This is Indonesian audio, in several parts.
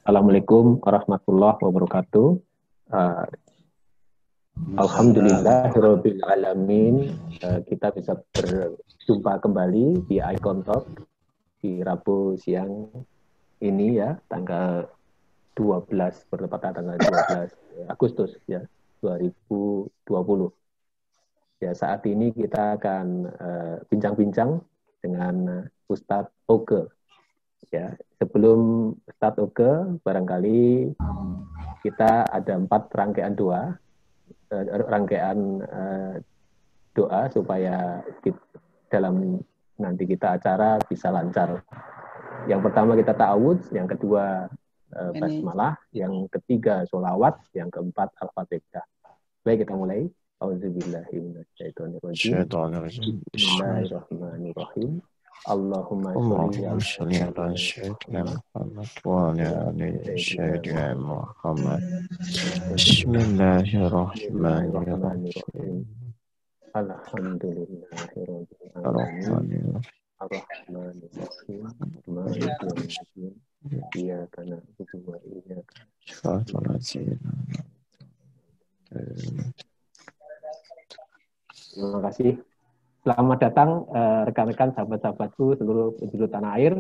Assalamualaikum warahmatullahi wabarakatuh. Uh, Alhamdulillahirabbil alamin. Kita bisa berjumpa kembali di Icon Talk di Rabu siang ini ya, tanggal 12 bertepatan tanggal 12 Agustus ya 2020. Ya, saat ini kita akan bincang-bincang dengan Ustadz Oke. Ya, sebelum Ustadz Oke, barangkali kita ada 4 rangkaian doa supaya dalam nanti kita acara bisa lancar. Yang pertama kita ta'awudz, yang kedua basmalah, yang ketiga sholawat, yang keempat al-fatihah. Baik, kita mulai. Auzubillahiminasyaitonirrajim. Bismillahirrahmanirrahim. Allahumma sholli ala sayyidina Muhammad wa ala ali sayyidina Muhammad. Bismillahirrahmanirrahim. Alhamdulillahirabbil alamin. Ar-Rahmanir-Rahim. Maliki yaumiddin. Iyyaka na'budu wa iyyaka nasta'in. Terima kasih. Selamat datang rekan-rekan, sahabat-sahabatku, seluruh penjuru tanah air.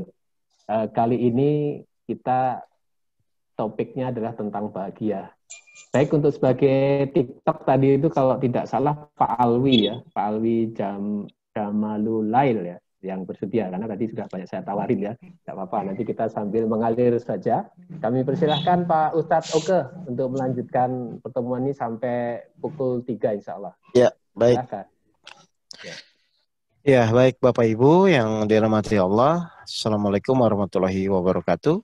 Kali ini kita topiknya adalah tentang bahagia. Baik, untuk sebagai TikTok tadi itu kalau tidak salah Pak Alwi ya, Pak Alwi Jamalulail ya, yang bersedia, karena tadi sudah banyak saya tawarin ya. Tidak apa-apa, nanti kita sambil mengalir saja. Kami persilahkan Pak Ustadz Oke untuk melanjutkan pertemuan ini sampai pukul 3 insya Allah. Ya, baik. Silahkan. Ya, baik Bapak Ibu yang dirahmati Allah. Assalamualaikum warahmatullahi wabarakatuh.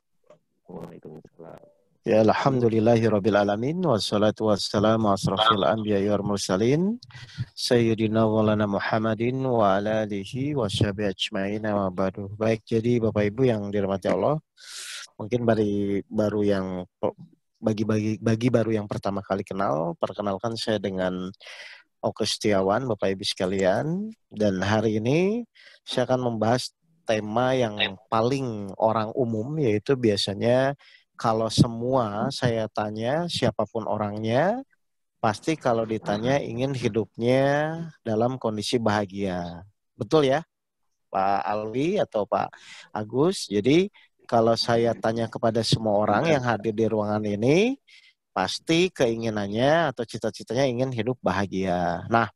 Waalaikumsalam. Ya, alhamdulillahirabbil alamin wassalatu wassalamu asrofil anbiya'i wal mursalin sayyidina maulana Muhammadin wa ala alihi washabihi ajmain wa ba'du. Baik, jadi Bapak Ibu yang dirahmati Allah, mungkin bagi baru yang pertama kali kenal, perkenalkan saya dengan Oke Setiawan, Bapak Ibu sekalian, dan hari ini saya akan membahas tema yang paling orang umum, yaitu biasanya kalau semua saya tanya siapapun orangnya, pasti kalau ditanya ingin hidupnya dalam kondisi bahagia. Betul ya, Pak Alwi atau Pak Agus? Jadi kalau saya tanya kepada semua orang yang hadir di ruangan ini, pasti keinginannya atau cita-citanya ingin hidup bahagia. Nah,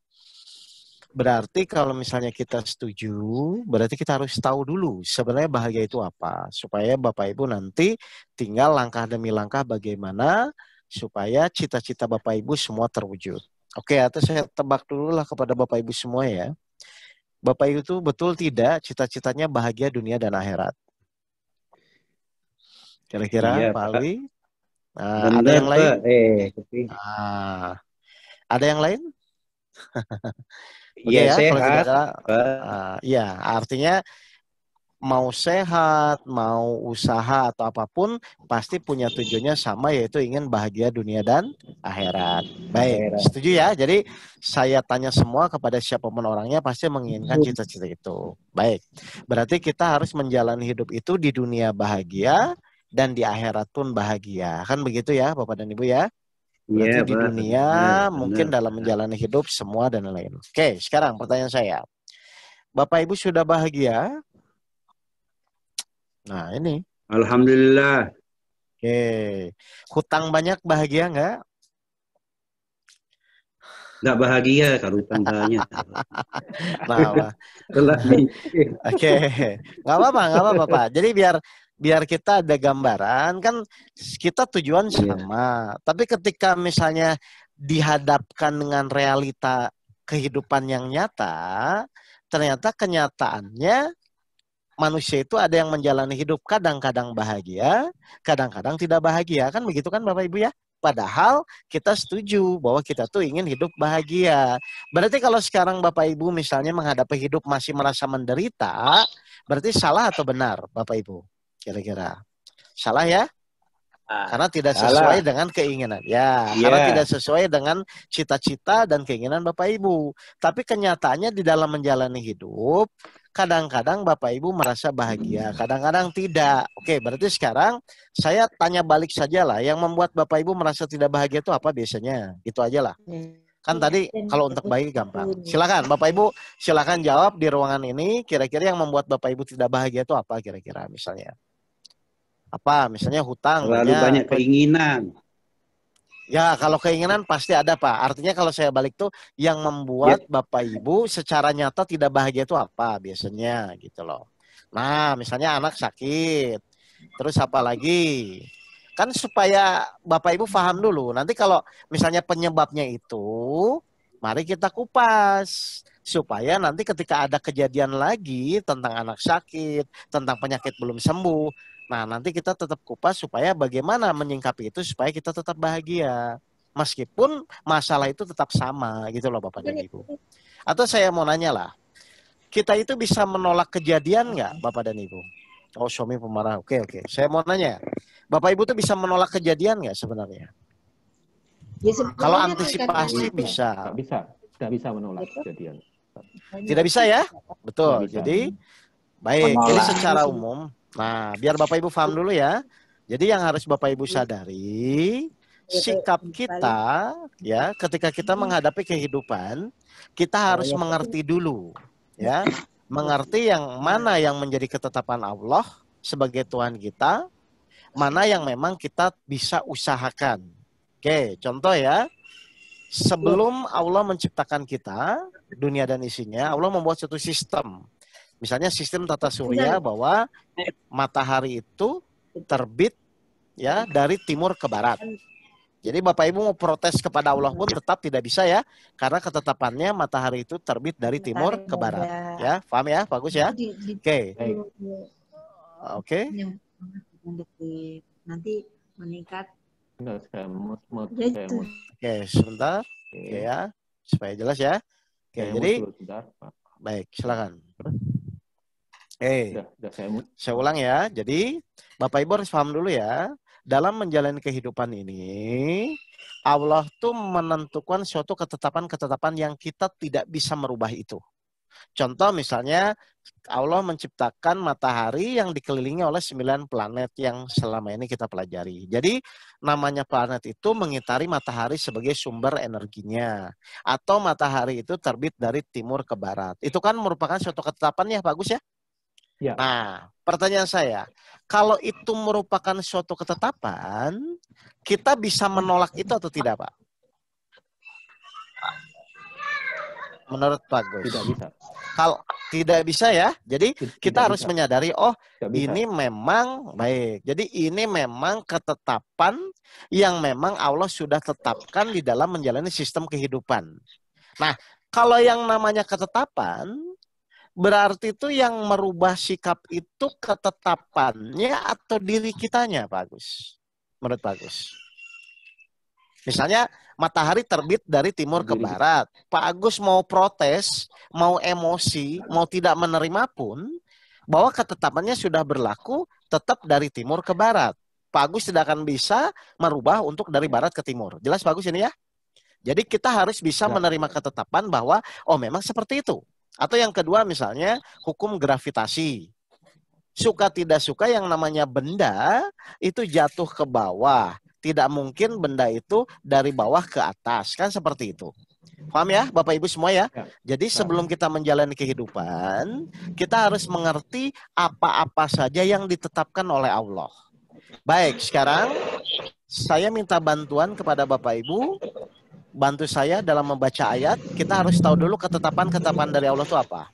berarti kalau misalnya kita setuju, berarti kita harus tahu dulu sebenarnya bahagia itu apa. Supaya Bapak Ibu nanti tinggal langkah demi langkah bagaimana supaya cita-cita Bapak Ibu semua terwujud. Oke, atau saya tebak dulu lah kepada Bapak Ibu semua ya. Bapak Ibu itu betul tidak cita-citanya bahagia dunia dan akhirat? Kira-kira Pak Alwi? Nah, ada yang lain? Ada yang lain? Oke ya, sehat, kalau tidak ada, ya artinya mau sehat, mau usaha atau apapun pasti punya tujuannya sama, yaitu ingin bahagia dunia dan akhirat. Baik, setuju ya? Jadi saya tanya semua kepada siapapun orangnya pasti menginginkan cita-cita itu. Baik, berarti kita harus menjalani hidup itu di dunia bahagia dan di akhirat pun bahagia. Kan begitu ya Bapak dan Ibu ya? Berarti di dunia mungkin dalam menjalani hidup semua dan lain-lain. Oke, sekarang pertanyaan saya. Bapak Ibu sudah bahagia? Nah, ini. Alhamdulillah. Oke. Hutang banyak bahagia nggak? Nggak bahagia kalau hutang banyak. Nah, oke. Nggak apa-apa, Pak. Jadi biar kita ada gambaran, kan kita tujuan sama. Tapi ketika misalnya dihadapkan dengan realita kehidupan yang nyata, ternyata kenyataannya manusia itu ada yang menjalani hidup kadang-kadang bahagia, kadang-kadang tidak bahagia. Kan begitu kan Bapak Ibu ya? Padahal kita setuju bahwa kita tuh ingin hidup bahagia. Berarti kalau sekarang Bapak Ibu misalnya menghadapi hidup masih merasa menderita, berarti salah atau benar Bapak Ibu? Kira-kira salah ya? Karena tidak sesuai dengan keinginan. Karena tidak sesuai dengan cita-cita dan keinginan Bapak Ibu. Tapi kenyataannya di dalam menjalani hidup, kadang-kadang Bapak Ibu merasa bahagia, kadang-kadang tidak. Oke, berarti sekarang saya tanya balik saja lah, yang membuat Bapak Ibu merasa tidak bahagia itu apa biasanya? Itu aja lah. Kan tadi kalau untuk bayi gampang. Silakan Bapak Ibu, silakan jawab di ruangan ini, kira-kira yang membuat Bapak Ibu tidak bahagia itu apa kira-kira misalnya? Apa? Misalnya hutang, Terlalu banyak keinginan. ya, kalau keinginan pasti ada, Pak. Artinya kalau saya balik tuh yang membuat Bapak Ibu secara nyata tidak bahagia itu apa biasanya gitu loh. Nah, misalnya anak sakit. Terus apa lagi? Kan supaya Bapak Ibu paham dulu. Nanti kalau misalnya penyebabnya itu, mari kita kupas. Supaya nanti ketika ada kejadian lagi tentang anak sakit, tentang penyakit belum sembuh, nah, nanti kita tetap kupas supaya bagaimana menyingkapi itu supaya kita tetap bahagia. Meskipun masalah itu tetap sama gitu loh Bapak dan Ibu. Atau saya mau nanya lah, kita itu bisa menolak kejadian nggak Bapak dan Ibu? Oh, suami pemarah. Oke. Saya mau nanya, Bapak Ibu tuh bisa menolak kejadian nggak sebenarnya? Ya, Kalau antisipasi bisa. Nggak bisa menolak kejadian. Tidak bisa ya? Betul. Bisa. Jadi, baik. Jadi secara umum, nah, biar Bapak Ibu paham dulu ya. Jadi yang harus Bapak Ibu sadari, sikap kita ya ketika kita menghadapi kehidupan, kita harus mengerti dulu ya. Mengerti yang mana yang menjadi ketetapan Allah sebagai Tuhan kita, mana yang memang kita bisa usahakan. Oke, contoh ya. Sebelum Allah menciptakan kita, dunia dan isinya, Allah membuat suatu sistem. Misalnya sistem tata surya bahwa matahari itu terbit ya dari timur ke barat. Jadi Bapak Ibu mau protes kepada Allah pun tetap tidak bisa ya, karena ketetapannya matahari itu terbit dari timur ke barat. Ya, paham ya? Bagus ya? Oke. Oke. Nanti meningkat. Oke, sebentar. Oke ya, supaya jelas ya. Oke, jadi baik, silakan. Saya ulang ya. Jadi Bapak Ibu harus paham dulu ya. Dalam menjalani kehidupan ini, Allah tuh menentukan suatu ketetapan-ketetapan yang kita tidak bisa merubah itu. Contoh misalnya Allah menciptakan matahari yang dikelilingi oleh 9 planet yang selama ini kita pelajari. Jadi namanya planet itu mengitari matahari sebagai sumber energinya. Atau matahari itu terbit dari timur ke barat. Itu kan merupakan suatu ketetapan ya, bagus ya? Ya. Nah, pertanyaan saya, kalau itu merupakan suatu ketetapan, kita bisa menolak itu atau tidak, Pak? Menurut Pak Gus? Tidak bisa. Kalau tidak bisa ya, jadi kita harus menyadari, oh ini memang baik. Jadi ini memang ketetapan yang memang Allah sudah tetapkan di dalam menjalani sistem kehidupan. Nah, kalau yang namanya ketetapan, berarti itu yang merubah sikap itu ketetapannya atau diri kitanya, Pak Agus? Menurut Pak Agus. Misalnya matahari terbit dari timur ke barat. Pak Agus mau protes, mau emosi, mau tidak menerima pun, bahwa ketetapannya sudah berlaku tetap dari timur ke barat. Pak Agus tidak akan bisa merubah untuk dari barat ke timur. Jelas Pak Agus ini ya? Jadi kita harus bisa menerima ketetapan bahwa, oh memang seperti itu. Atau yang kedua misalnya, hukum gravitasi. Suka tidak suka yang namanya benda itu jatuh ke bawah. Tidak mungkin benda itu dari bawah ke atas. Kan seperti itu. Paham ya Bapak Ibu semua ya? Jadi sebelum kita menjalani kehidupan, kita harus mengerti apa-apa saja yang ditetapkan oleh Allah. Baik, sekarang saya minta bantuan kepada Bapak Ibu. Bantu saya dalam membaca ayat. Kita harus tahu dulu ketetapan-ketetapan dari Allah itu apa.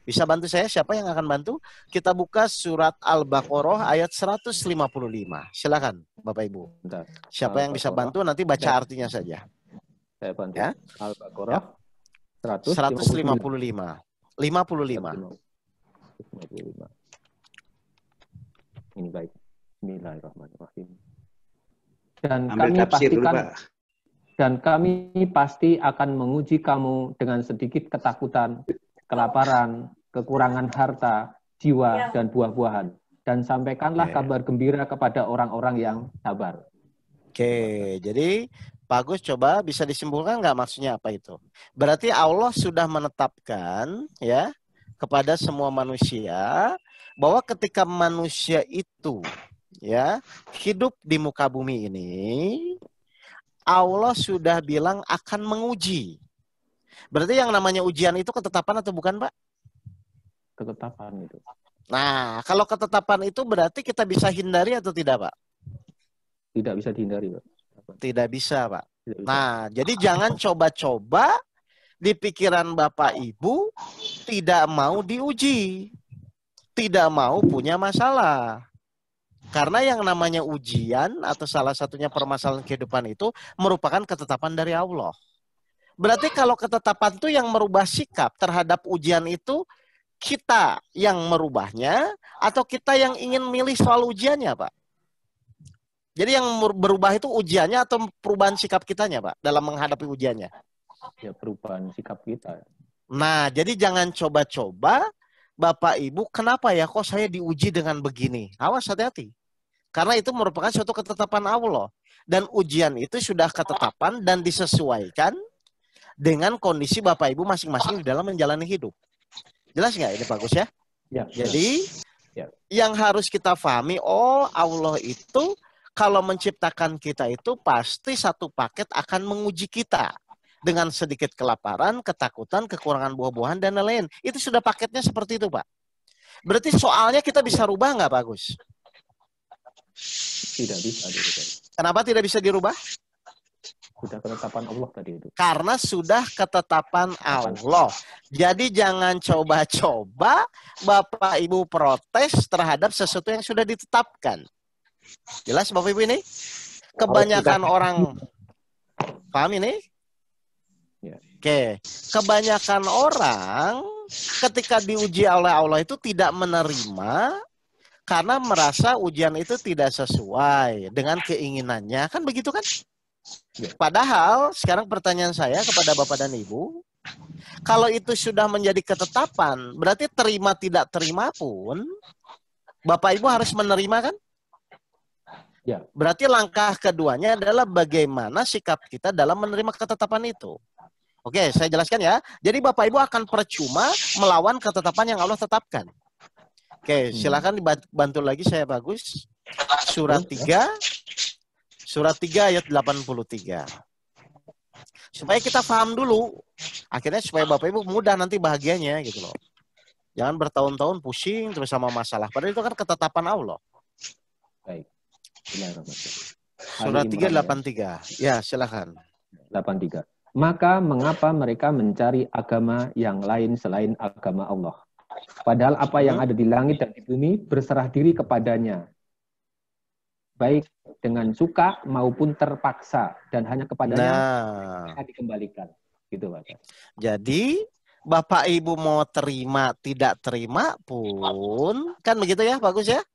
Bisa bantu saya? Siapa yang akan bantu? Kita buka surat Al-Baqarah ayat 155. Silakan Bapak Ibu. Siapa yang bisa bantu nanti baca artinya saja. Saya bantu. Ya? Al-Baqarah 155. 55. Ini baik. Bismillahirrahmanirrahim. Dan kami pasti akan menguji kamu dengan sedikit ketakutan, kelaparan, kekurangan harta, jiwa, dan buah-buahan. Dan sampaikanlah kabar gembira kepada orang-orang yang sabar. Oke, jadi Pak Agus coba bisa disimpulkan nggak maksudnya apa itu? Berarti Allah sudah menetapkan ya kepada semua manusia bahwa ketika manusia itu ya hidup di muka bumi ini, Allah sudah bilang akan menguji. Berarti yang namanya ujian itu ketetapan atau bukan, Pak? Ketetapan itu. Nah, kalau ketetapan itu berarti kita bisa hindari atau tidak, Pak? Tidak bisa dihindari, Pak. Tidak bisa, Pak. Tidak bisa. Nah, jadi jangan coba-coba di pikiran Bapak Ibu tidak mau diuji. Tidak mau punya masalah. Karena yang namanya ujian atau salah satunya permasalahan kehidupan itu merupakan ketetapan dari Allah. Berarti kalau ketetapan itu yang merubah sikap terhadap ujian itu kita yang merubahnya atau kita yang ingin milih soal ujiannya, Pak? Jadi yang berubah itu ujiannya atau perubahan sikap kitanya, Pak, dalam menghadapi ujiannya? Ya, perubahan sikap kita. Nah, jadi jangan coba-coba Bapak Ibu, kenapa ya kok saya diuji dengan begini? Awas, hati-hati. Karena itu merupakan suatu ketetapan Allah. Dan ujian itu sudah ketetapan dan disesuaikan dengan kondisi Bapak Ibu masing-masing di dalam menjalani hidup. Jelas nggak ini bagus ya? Ya. Jadi ya. Yang harus kita pahami, oh Allah itu kalau menciptakan kita itu pasti satu paket akan menguji kita. Dengan sedikit kelaparan, ketakutan, kekurangan buah-buahan, dan lain-lain. Itu sudah paketnya seperti itu, Pak. Berarti soalnya kita bisa rubah nggak, Pak Agus? Tidak bisa dirubah. Kenapa tidak bisa dirubah? Sudah ketetapan Allah tadi itu. Karena sudah ketetapan Allah. Jadi jangan coba-coba Bapak Ibu protes terhadap sesuatu yang sudah ditetapkan. Jelas Bapak Ibu ini? Kebanyakan orang paham ini? Ya. Oke, kebanyakan orang ketika diuji oleh Allah itu tidak menerima karena merasa ujian itu tidak sesuai dengan keinginannya. Kan begitu kan? Padahal sekarang pertanyaan saya kepada Bapak dan Ibu, kalau itu sudah menjadi ketetapan, berarti terima tidak terima pun Bapak Ibu harus menerima kan? Ya. Berarti langkah keduanya adalah bagaimana sikap kita dalam menerima ketetapan itu. Oke, saya jelaskan ya. Jadi Bapak Ibu akan percuma melawan ketetapan yang Allah tetapkan. Oke, silakan dibantu lagi saya Bagus. Surat 3 ayat 83. Supaya kita paham dulu. Akhirnya supaya Bapak Ibu mudah nanti bahagianya gitu loh. Jangan bertahun-tahun pusing terus sama masalah. Padahal itu kan ketetapan Allah. Baik. Surat 3:83. Ya, silakan. 83. Maka mengapa mereka mencari agama yang lain selain agama Allah? Padahal apa yang ada di langit dan di bumi berserah diri kepadanya. Baik dengan suka maupun terpaksa. Dan hanya kepadanya dikembalikan. Gitu, Pak. Jadi, Bapak Ibu mau terima, tidak terima pun, kan begitu ya, bagus ya?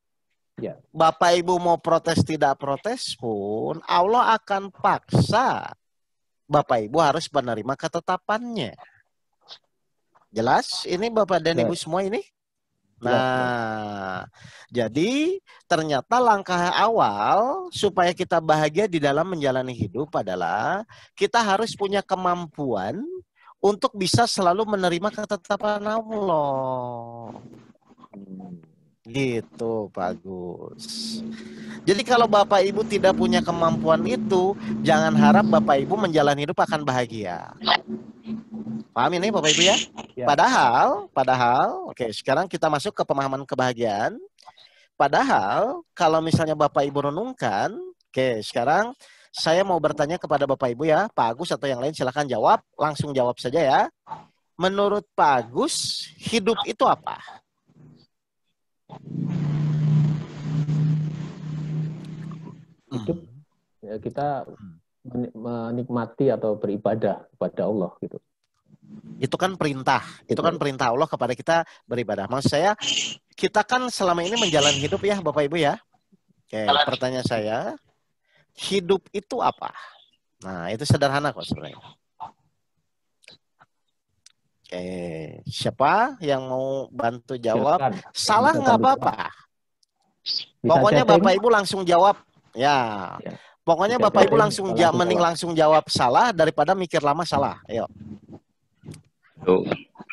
Ya. Bapak Ibu mau protes, tidak protes pun, Allah akan paksa Bapak Ibu harus menerima ketetapannya. Jelas? Ini Bapak dan Ibu semua ini? Nah, jadi ternyata langkah awal supaya kita bahagia di dalam menjalani hidup adalah kita harus punya kemampuan untuk bisa selalu menerima ketetapan Allah. Gitu, bagus. Jadi kalau Bapak Ibu tidak punya kemampuan itu, jangan harap Bapak Ibu menjalani hidup akan bahagia. Paham ini Bapak Ibu ya? Padahal, oke, sekarang kita masuk ke pemahaman kebahagiaan. Padahal kalau misalnya Bapak Ibu renungkan, oke, sekarang saya mau bertanya kepada Bapak Ibu ya, Pak Agus atau yang lain silakan jawab, langsung jawab saja ya. Menurut Pak Agus, hidup itu apa? Hidup ya kita menikmati atau beribadah kepada Allah gitu. Itu kan perintah. Itu kan perintah Allah kepada kita beribadah. Maksud saya, kita kan selama ini menjalani hidup ya Bapak Ibu ya. Oke, pertanyaan saya, hidup itu apa? Nah, itu sederhana kok sebenarnya. Oke, siapa yang mau bantu jawab? Silakan. Salah nggak apa-apa. Pokoknya Bapak Ibu langsung jawab. Ya. Pokoknya Bapak Ibu langsung mending langsung jawab salah daripada mikir lama salah. Ayo.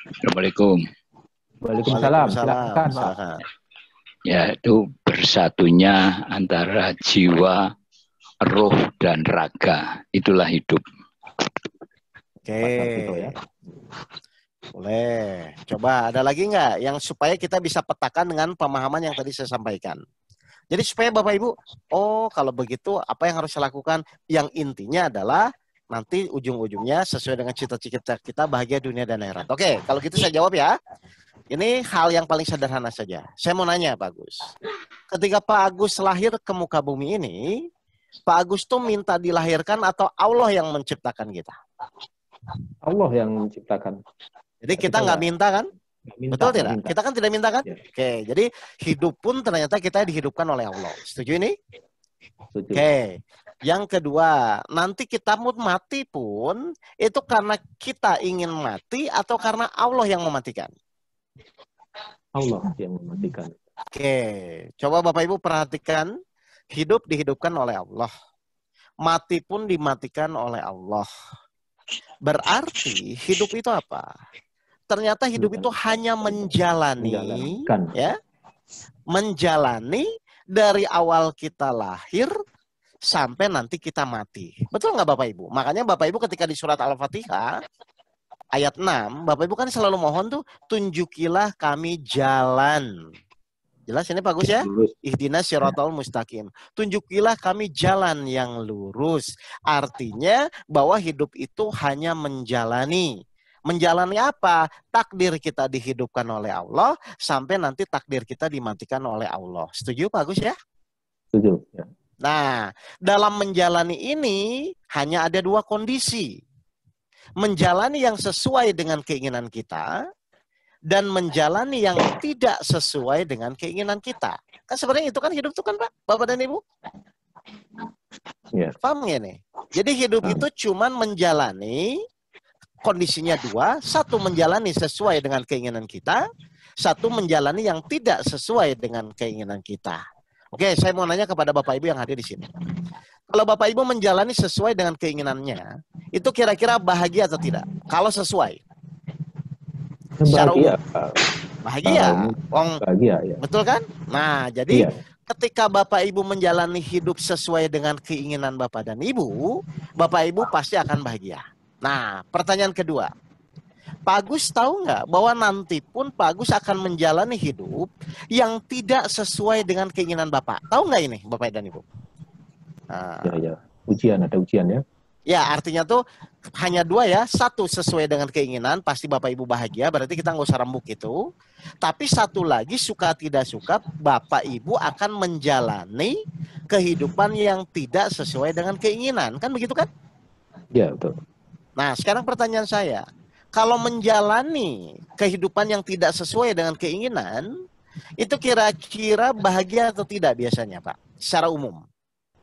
Assalamualaikum. Waalaikumsalam. Waalaikumsalam. Silakan, Pak. Silakan. Yaitu bersatunya antara jiwa, roh, dan raga. Itulah hidup. Oke. Gitu ya. Boleh. Coba ada lagi nggak yang supaya kita bisa petakan dengan pemahaman yang tadi saya sampaikan. Jadi supaya Bapak Ibu, oh kalau begitu apa yang harus saya lakukan? Yang intinya adalah nanti ujung-ujungnya sesuai dengan cita-cita kita bahagia dunia dan akhirat. Oke, kalau gitu saya jawab ya. Ini hal yang paling sederhana saja. Saya mau nanya Pak Agus. Ketika Pak Agus lahir ke muka bumi ini, Pak Agus tuh minta dilahirkan atau Allah yang menciptakan kita? Allah yang menciptakan. Jadi kita nggak minta kan? Minta, Betul tidak? minta. Kita kan tidak minta kan? Ya. Oke, jadi hidup pun ternyata kita dihidupkan oleh Allah. Setuju ini? Setuju. Oke. Yang kedua, nanti kita mau mati pun itu karena kita ingin mati atau karena Allah yang mematikan? Allah yang mematikan. Oke, coba Bapak Ibu perhatikan, hidup dihidupkan oleh Allah. Mati pun dimatikan oleh Allah. Berarti hidup itu apa? Ternyata hidup itu hanya menjalani, ya, menjalani dari awal kita lahir sampai nanti kita mati. Betul nggak Bapak Ibu? Makanya Bapak Ibu ketika di surat Al-Fatihah ayat 6, Bapak Ibu kan selalu mohon tuh, tunjukilah kami jalan. Jelas ini bagus ya? Ihdinas siratal mustaqim. Tunjukilah kami jalan yang lurus. Artinya bahwa hidup itu hanya menjalani. Menjalani apa? Takdir kita dihidupkan oleh Allah sampai nanti takdir kita dimatikan oleh Allah. Setuju Pak Agus ya? Setuju. Ya. Nah, dalam menjalani ini hanya ada dua kondisi. Menjalani yang sesuai dengan keinginan kita dan menjalani yang tidak sesuai dengan keinginan kita. Kan sebenarnya itu kan hidup itu kan Pak, Bapak dan Ibu? Ya. Paham ya nih? Jadi hidup itu cuman menjalani, kondisinya dua, satu menjalani sesuai dengan keinginan kita, satu menjalani yang tidak sesuai dengan keinginan kita. Oke, saya mau nanya kepada Bapak Ibu yang hadir di sini. Kalau Bapak Ibu menjalani sesuai dengan keinginannya, itu kira-kira bahagia atau tidak? Kalau sesuai. Secara Bahagia. Bahagia. Bahagia, ya. Betul kan? Nah, jadi Iya. ketika Bapak Ibu menjalani hidup sesuai dengan keinginan Bapak dan Ibu, Bapak Ibu pasti akan bahagia. Nah, pertanyaan kedua. Pak Agus tahu nggak bahwa nanti pun Pak Agus akan menjalani hidup yang tidak sesuai dengan keinginan Bapak? Tahu nggak ini Bapak dan Ibu? Nah, Ya. Ujian, ada ujian ya. ya, artinya tuh hanya dua ya. Satu sesuai dengan keinginan, pasti Bapak Ibu bahagia, berarti kita nggak usah rembuk itu. Tapi satu lagi, suka tidak suka, Bapak Ibu akan menjalani kehidupan yang tidak sesuai dengan keinginan. Kan begitu kan? Ya, betul. Nah, sekarang pertanyaan saya. Kalau menjalani kehidupan yang tidak sesuai dengan keinginan, itu kira-kira bahagia atau tidak biasanya Pak? Secara umum.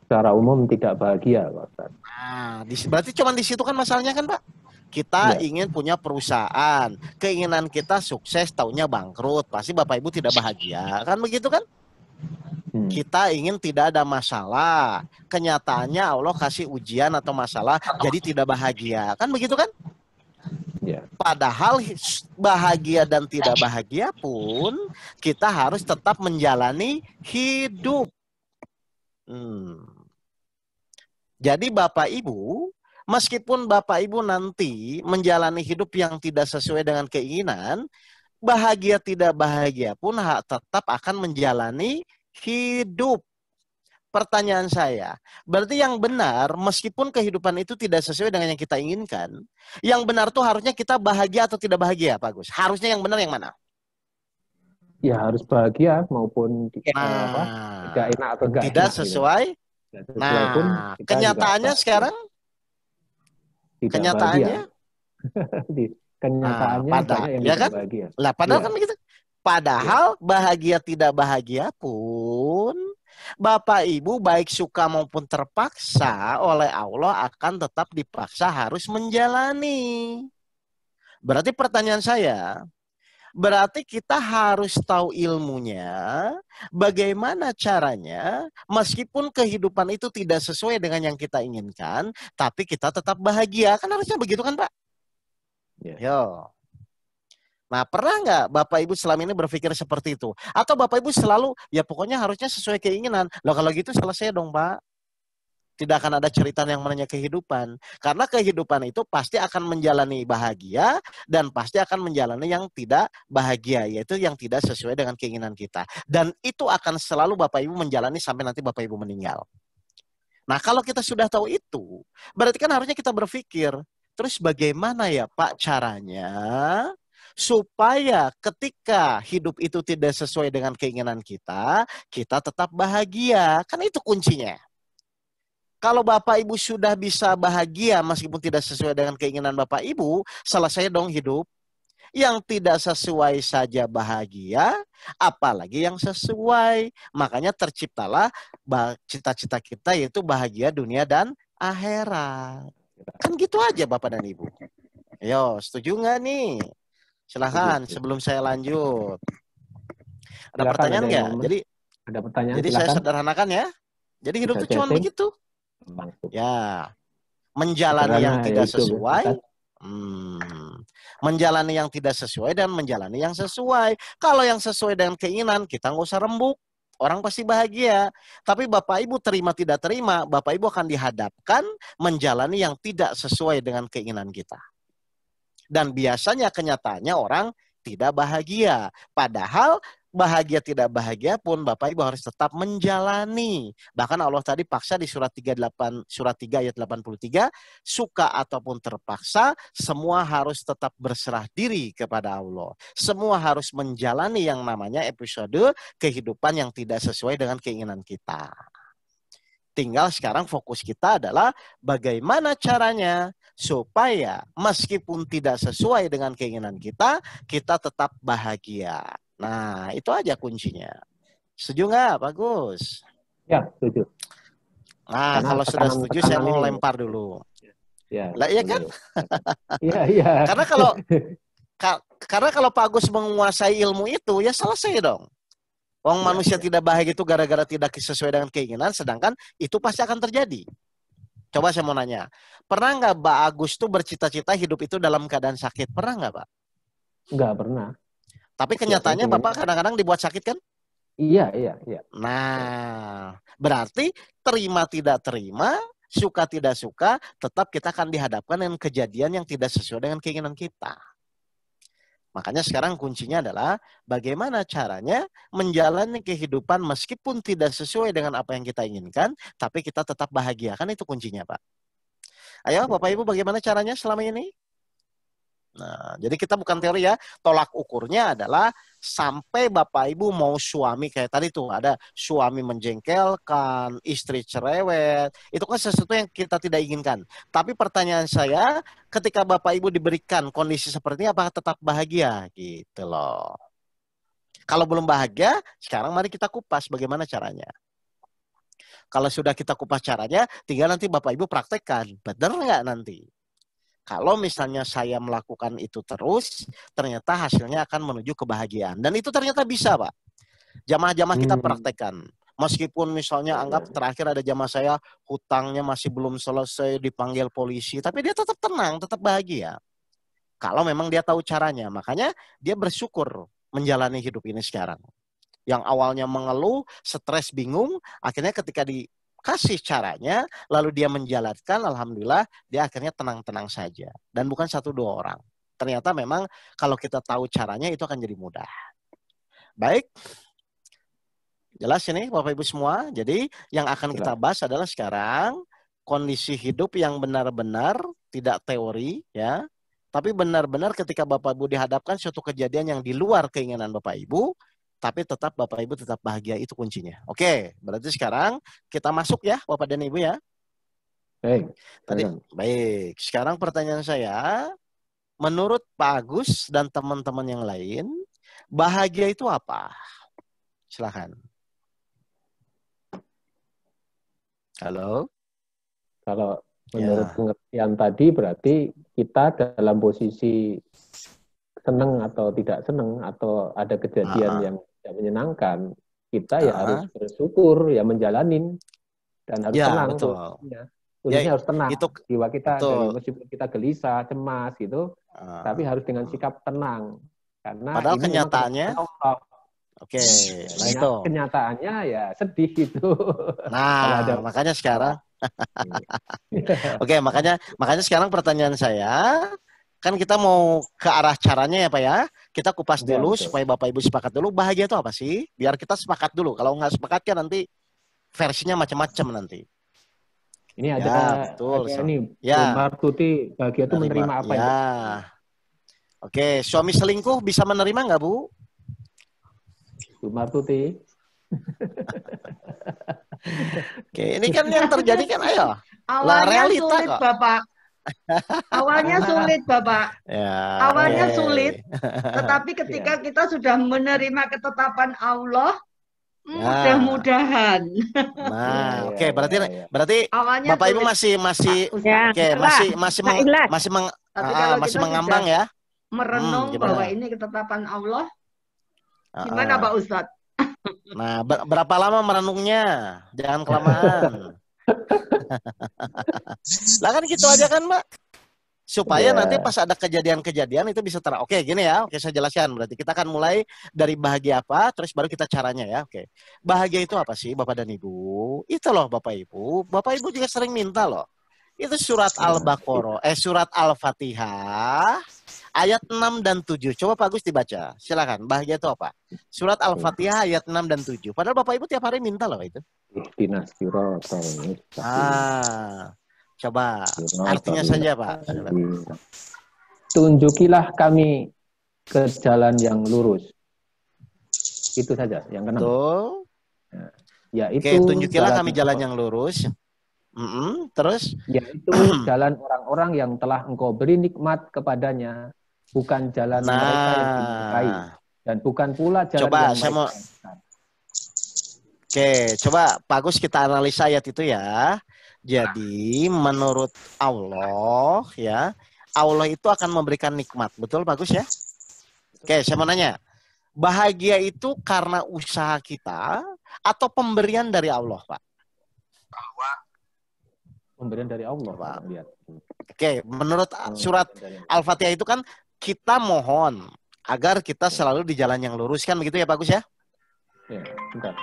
Secara umum tidak bahagia, Pak Ustaz. Nah, berarti cuma di situ kan masalahnya kan Pak? Kita ingin punya perusahaan, keinginan kita sukses, taunya bangkrut, pasti Bapak Ibu tidak bahagia, kan begitu kan? Kita ingin tidak ada masalah, kenyataannya Allah kasih ujian atau masalah, jadi tidak bahagia, kan begitu kan? Ya. Padahal bahagia dan tidak bahagia pun kita harus tetap menjalani hidup. Jadi Bapak Ibu, meskipun Bapak Ibu nanti menjalani hidup yang tidak sesuai dengan keinginan, bahagia tidak bahagia pun tetap akan menjalani hidup. Pertanyaan saya, berarti yang benar meskipun kehidupan itu tidak sesuai dengan yang kita inginkan, yang benar tuh harusnya kita bahagia atau tidak bahagia Pak Gus? Harusnya yang benar yang mana? Ya harus bahagia maupun tidak enak atau enggak tidak enak, sesuai. Gitu. Nah, kenyataannya sekarang kenyataannya banyak yang ya kan? bahagia. Lah padahal kan begitu. Padahal bahagia tidak bahagia pun Bapak Ibu baik suka maupun terpaksa oleh Allah akan tetap dipaksa harus menjalani. Berarti pertanyaan saya, berarti kita harus tahu ilmunya, bagaimana caranya, meskipun kehidupan itu tidak sesuai dengan yang kita inginkan, tapi kita tetap bahagia. Kan harusnya begitu kan Pak? Ya. Yo. Nah, pernah nggak Bapak Ibu selama ini berpikir seperti itu? Atau Bapak Ibu selalu, ya pokoknya harusnya sesuai keinginan. Loh kalau gitu selesai dong, Pak. Tidak akan ada cerita yang namanya kehidupan. Karena kehidupan itu pasti akan menjalani bahagia dan pasti akan menjalani yang tidak bahagia, yaitu yang tidak sesuai dengan keinginan kita. Dan itu akan selalu Bapak Ibu menjalani sampai nanti Bapak Ibu meninggal. Nah, kalau kita sudah tahu itu, berarti kan harusnya kita berpikir, terus bagaimana ya Pak caranya supaya ketika hidup itu tidak sesuai dengan keinginan kita, kita tetap bahagia. Kan itu kuncinya. Kalau Bapak Ibu sudah bisa bahagia meskipun tidak sesuai dengan keinginan Bapak Ibu, selesai dong hidup. Yang tidak sesuai saja bahagia, apalagi yang sesuai. Makanya terciptalah cita-cita kita yaitu bahagia dunia dan akhirat. Kan gitu aja Bapak dan Ibu. Ayo, setuju nggak nih? Silahkan sebelum saya lanjut. Ada pertanyaan nggak? Ada pertanyaan. Jadi saya sederhanakan ya. Jadi hidup itu cuma begitu. Ya, menjalani yang tidak sesuai, menjalani yang tidak sesuai dan menjalani yang sesuai. Kalau yang sesuai dengan keinginan, kita nggak usah rembuk. Orang pasti bahagia. Tapi Bapak Ibu terima tidak terima, Bapak Ibu akan dihadapkan menjalani yang tidak sesuai dengan keinginan kita. Dan biasanya kenyataannya orang tidak bahagia. Padahal bahagia tidak bahagia pun Bapak Ibu harus tetap menjalani. Bahkan Allah tadi paksa di surat 3 ayat 83, suka ataupun terpaksa, semua harus tetap berserah diri kepada Allah. Semua harus menjalani yang namanya episode kehidupan yang tidak sesuai dengan keinginan kita. Tinggal sekarang fokus kita adalah bagaimana caranya supaya meskipun tidak sesuai dengan keinginan kita, kita tetap bahagia. Nah, itu aja kuncinya. Setuju nggak, Pak Gus? Ya, setuju. Nah, karena kalau sudah setuju, saya mau lempar dulu. Ya, lah, iya kan? Iya, iya. Karena kalau Pak Gus menguasai ilmu itu, ya selesai dong. Wong manusia tidak bahagia itu gara-gara tidak sesuai dengan keinginan, sedangkan itu pasti akan terjadi. Coba saya mau nanya, pernah nggak Pak Agus tuh bercita-cita hidup itu dalam keadaan sakit? Pernah nggak, Pak? Nggak pernah. Tapi kenyataannya Bapak kadang-kadang dibuat sakit kan? Iya. Nah, berarti terima tidak terima, suka tidak suka, tetap kita akan dihadapkan dengan kejadian yang tidak sesuai dengan keinginan kita. Makanya sekarang kuncinya adalah bagaimana caranya menjalani kehidupan meskipun tidak sesuai dengan apa yang kita inginkan, tapi kita tetap bahagia. Kan itu kuncinya, Pak. Ayo, Bapak Ibu, bagaimana caranya selama ini? Nah, jadi kita bukan teori ya, tolak ukurnya adalah sampai Bapak Ibu mau suami kayak tadi tuh ada suami menjengkelkan, istri cerewet, itu kan sesuatu yang kita tidak inginkan. Tapi pertanyaan saya, ketika Bapak Ibu diberikan kondisi seperti ini, apakah tetap bahagia? Gitu loh. Kalau belum bahagia, sekarang mari kita kupas bagaimana caranya. Kalau sudah kita kupas caranya, tinggal nanti Bapak Ibu praktekkan, benar nggak nanti? Kalau misalnya saya melakukan itu terus, ternyata hasilnya akan menuju kebahagiaan. Dan itu ternyata bisa, Pak. Jamaah-jamaah kita praktekkan. Meskipun misalnya anggap terakhir ada jamaah saya, hutangnya masih belum selesai, dipanggil polisi. Tapi dia tetap tenang, tetap bahagia. Kalau memang dia tahu caranya. Makanya dia bersyukur menjalani hidup ini sekarang. Yang awalnya mengeluh, stres, bingung, akhirnya ketika kasih caranya, lalu dia menjalankan, alhamdulillah, dia akhirnya tenang-tenang saja. Dan bukan 1-2 orang. Ternyata memang kalau kita tahu caranya, itu akan jadi mudah. Baik. Jelas ini Bapak Ibu semua. Jadi yang akan kita bahas adalah sekarang, kondisi hidup yang benar-benar, tidak teori, ya. Tapi benar-benar ketika Bapak Ibu dihadapkan suatu kejadian yang di luar keinginan Bapak Ibu, tapi tetap Bapak Ibu tetap bahagia, itu kuncinya. Oke, berarti sekarang kita masuk ya Bapak dan Ibu ya. Baik. Baik, sekarang pertanyaan saya, menurut Pak Agus dan teman-teman yang lain, bahagia itu apa? Silakan. Halo. Kalau menurut pengertian tadi berarti kita dalam posisi senang atau tidak senang atau ada kejadian yang tidak menyenangkan, kita ya harus bersyukur, ya menjalanin dan harus tenang. Betul. Posisinya harus tenang. Jiwa kita dari meskipun kita gelisah, cemas gitu, tapi harus dengan sikap tenang. Karena Padahal ini memang kenyataannya, ketentuan Allah. oke, nah itu. Kenyataannya ya sedih gitu. Kalau ada Nah, makanya sekarang, Iya. oke, makanya sekarang pertanyaan saya, kan kita mau ke arah caranya ya Pak ya. Kita kupas Ya, dulu betul. supaya Bapak Ibu sepakat dulu. Bahagia itu apa sih? Biar kita sepakat dulu. Kalau nggak sepakat kan nanti versinya macam-macam nanti. Ini Ya, ada betul. ini Bu Ya, Martuti, bahagia itu menerima apa ya. itu? Oke, suami selingkuh bisa menerima nggak Bu? Bu Martuti. Oke, ini kan yang terjadi kan, ayo. Lah Awalnya realita sulit, kok. Bapak. Awalnya sulit, Bapak. Ya, Awalnya oke. sulit, tetapi ketika kita sudah menerima ketetapan Allah, Ya. mudah-mudahan. Nah, Ya, oke, ya, berarti Awalnya Bapak Ibu sulit, masih Pak Ustaz. Ya, oke, masih Tapi kalau masih kita mengambang sudah ya. merenung Gimana? bahwa ini ketetapan Allah, gimana Ah, ah. Pak Ustadz? Nah, berapa lama merenungnya? Jangan kelamaan. Lah kan gitu aja kan, Mbak. Supaya Ya. nanti pas ada kejadian-kejadian itu bisa terang. Oke, gini ya. Oke, saya jelaskan. Berarti kita akan mulai dari bahagia apa, terus baru kita caranya ya. Oke. Bahagia itu apa sih, Bapak dan Ibu? Itu loh, Bapak Ibu. Bapak Ibu juga sering minta loh. Itu surat Al-Baqarah, surat Al-Fatihah ayat 6 dan 7. Coba Pak Gus dibaca. Silakan. Bahagia itu apa? Surat Al-Fatihah ayat 6 dan 7. Padahal Bapak Ibu tiap hari minta loh itu. Ihdinas siratal mustaqim. Coba artinya saja Pak. Tunjukilah kami ke jalan yang lurus. Itu saja yang keenam. Betul. Yaitu Oke, tunjukilah kami jalan yang lurus. Terus? Yaitu jalan orang-orang yang telah engkau beri nikmat kepadanya, bukan jalan mereka yang disukai, dan bukan pula jalan yang mereka. Oke, coba Pak Gus kita analisa ayat itu ya. Jadi menurut Allah ya, Allah itu akan memberikan nikmat. Betul Pak Gus ya? Oke, saya mau nanya. Bahagia itu karena usaha kita atau pemberian dari Allah, Pak? Pemberian dari Allah, Pak. Lihat. Oke, menurut surat Al-Fatihah itu kan kita mohon agar kita selalu di jalan yang lurus, kan begitu ya Pak Gus ya? Ya, bentar.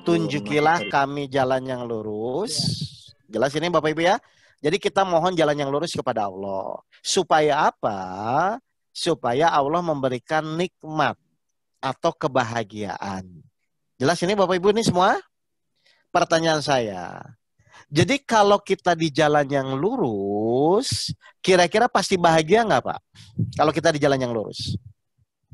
Tunjukilah kami jalan yang lurus. Jelas ini Bapak Ibu ya? Jadi kita mohon jalan yang lurus kepada Allah. Supaya apa? Supaya Allah memberikan nikmat atau kebahagiaan. Jelas ini Bapak Ibu ini semua? Pertanyaan saya. Jadi kalau kita di jalan yang lurus, kira-kira pasti bahagia nggak Pak? Kalau kita di jalan yang lurus?